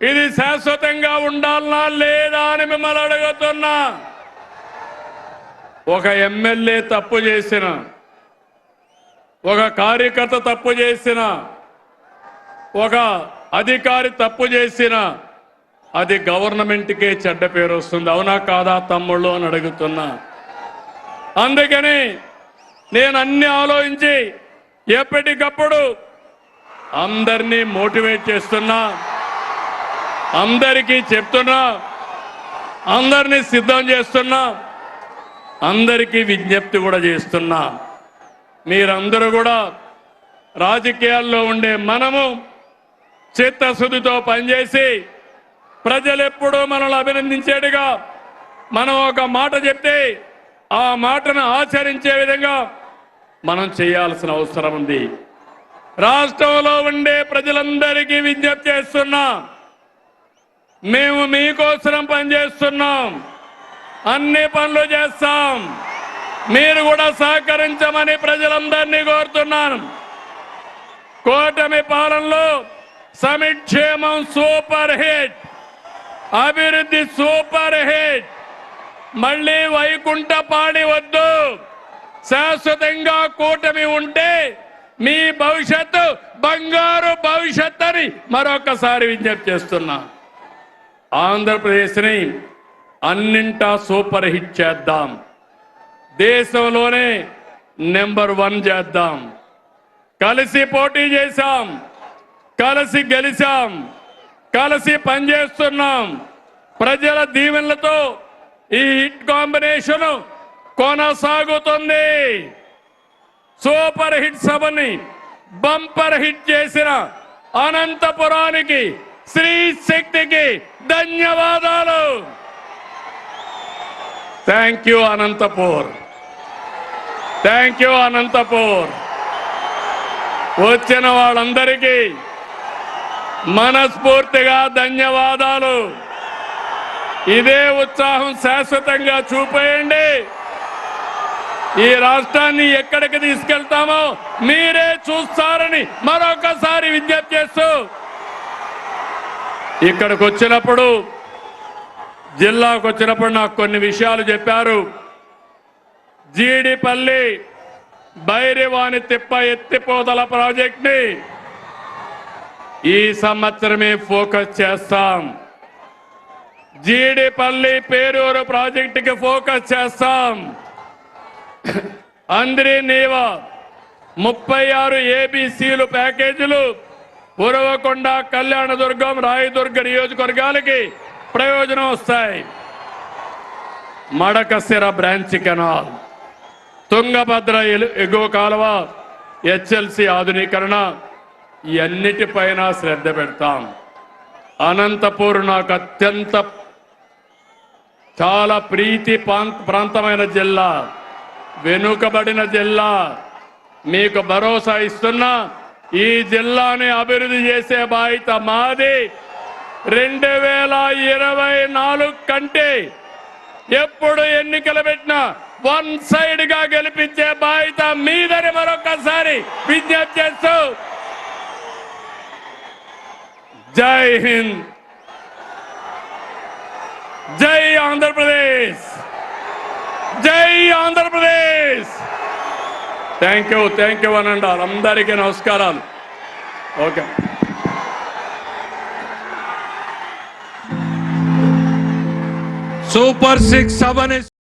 A: ఇది శాశ్వతంగా ఉండాలనా లేదా అని మిమ్మల్ని అడుగుతున్నా. ఒక ఎమ్మెల్యే తప్పు చేసిన, ఒక కార్యకర్త తప్పు చేసిన, ఒక అధికారి తప్పు చేసిన అది గవర్నమెంట్కే చెడ్డ పేరు వస్తుంది, అవునా కాదా తమ్ముళ్ళు అని అడుగుతున్నా. అందుకని నేను అన్ని ఆలోచించి ఎప్పటికప్పుడు అందరినీ మోటివేట్ చేస్తున్నా, అందరికీ చెప్తున్నా, అందరినీ సిద్ధం చేస్తున్నా, అందరికీ విజ్ఞప్తి కూడా చేస్తున్నా. మీరందరూ కూడా రాజకీయాల్లో ఉండే మనము చిత్తశుద్ధితో పనిచేసి ప్రజలు ఎప్పుడూ మనల్ని అభినందించేట్టుగా మనం ఒక మాట చెప్తే ఆ మాటను ఆచరించే విధంగా మనం చేయాల్సిన అవసరం ఉంది. రాష్ట్రంలో ఉండే ప్రజలందరికీ విజ్ఞప్తి చేస్తున్నా, మేము మీకోసం పనిచేస్తున్నాం, అన్ని పనులు చేస్తాం, మీరు కూడా సహకరించమని ప్రజలందరినీ కోరుతున్నాను. కూటమి పాలనలో సంక్షేమం సూపర్ హిట్, అభివృద్ధి సూపర్ హిట్. మళ్ళీ వైకుంఠపాడి వద్దు, శాశ్వతంగా కూటమి ఉంటే మీ భవిష్యత్తు బంగారు భవిష్యత్ అని మరొకసారి విజ్ఞప్తి చేస్తున్నా. ఆంధ్రప్రదేశ్ని అన్నింటా సూపర్ హిట్ చేద్దాం, దేశంలోనే నెంబర్ 1 చేద్దాం. కలిసి పోటీ చేశాం, కలిసి గెలిచాం, కలిసి పనిచేస్తున్నాం. ప్రజల దీవెనలతో ఈ హిట్ కాంబినేషన్ కొనసాగుతుంది. సూపర్ హిట్ సభని బంపర్ హిట్ చేసిన అనంతపురానికి, శ్రీ శక్తికి ధన్యవాదాలు. Thank you Anantapur, thank you Anantapur. వచ్చిన వాళ్ళందరికీ మనస్ఫూర్తిగా ధన్యవాదాలు. ఇదే ఉత్సాహం శాశ్వతంగా చూపేయండి. ఈ రాష్ట్రాన్ని ఎక్కడికి తీసుకెళ్తామో మీరే చూస్తారని మరొకసారి విజ్ఞప్తి చేస్తూ, ఇక్కడికి వచ్చినప్పుడు, జిల్లాకు వచ్చినప్పుడు నాకు కొన్ని విషయాలు చెప్పారు. జీడిపల్లి బైరివాణి తిప్ప ఎత్తిపోతల ప్రాజెక్ట్ని ఈ సంవత్సరమే ఫోకస్ చేస్తాం. జీడిపల్లి పేరూరు ప్రాజెక్టుకి ఫోకస్ చేస్తాం. అందరి నీవా 36 ABCలు ప్యాకేజీలు ఉరవకొండ, కళ్యాణదుర్గం, రాయదుర్గ నియోజకవర్గాలకి ప్రయోజనం వస్తాయి. మడకశిర బ్రాంచ్ కెనాల్, తుంగభద్ర ఎగువ కాలువ, HLC ఆధునీకరణ, ఇవన్నిటిపైన శ్రద్ధ పెడతాం. అనంతపూర్ నాకు అత్యంత చాలా ప్రీతి ప్రాంతమైన జిల్లా, వెనుకబడిన జిల్లా. మీకు భరోసా ఇస్తున్నా, ఈ జిల్లాని అభివృద్ధి చేసే బాధ్యత మాది. 2024 కంటే ఎప్పుడు ఎన్నికలు పెట్టినా 1 సైడ్ గా గెలిపించే బాధ్యత మీదని మరొకసారి విజ్ఞప్తి చేస్తూ, జై హింద్, జై ఆంధ్రప్రదేశ్, జై ఆంధ్రప్రదేశ్. థ్యాంక్ యూ అనండి. అందరికీ నమస్కారాలు. ఓకే.
B: సూపర్ 6 సభని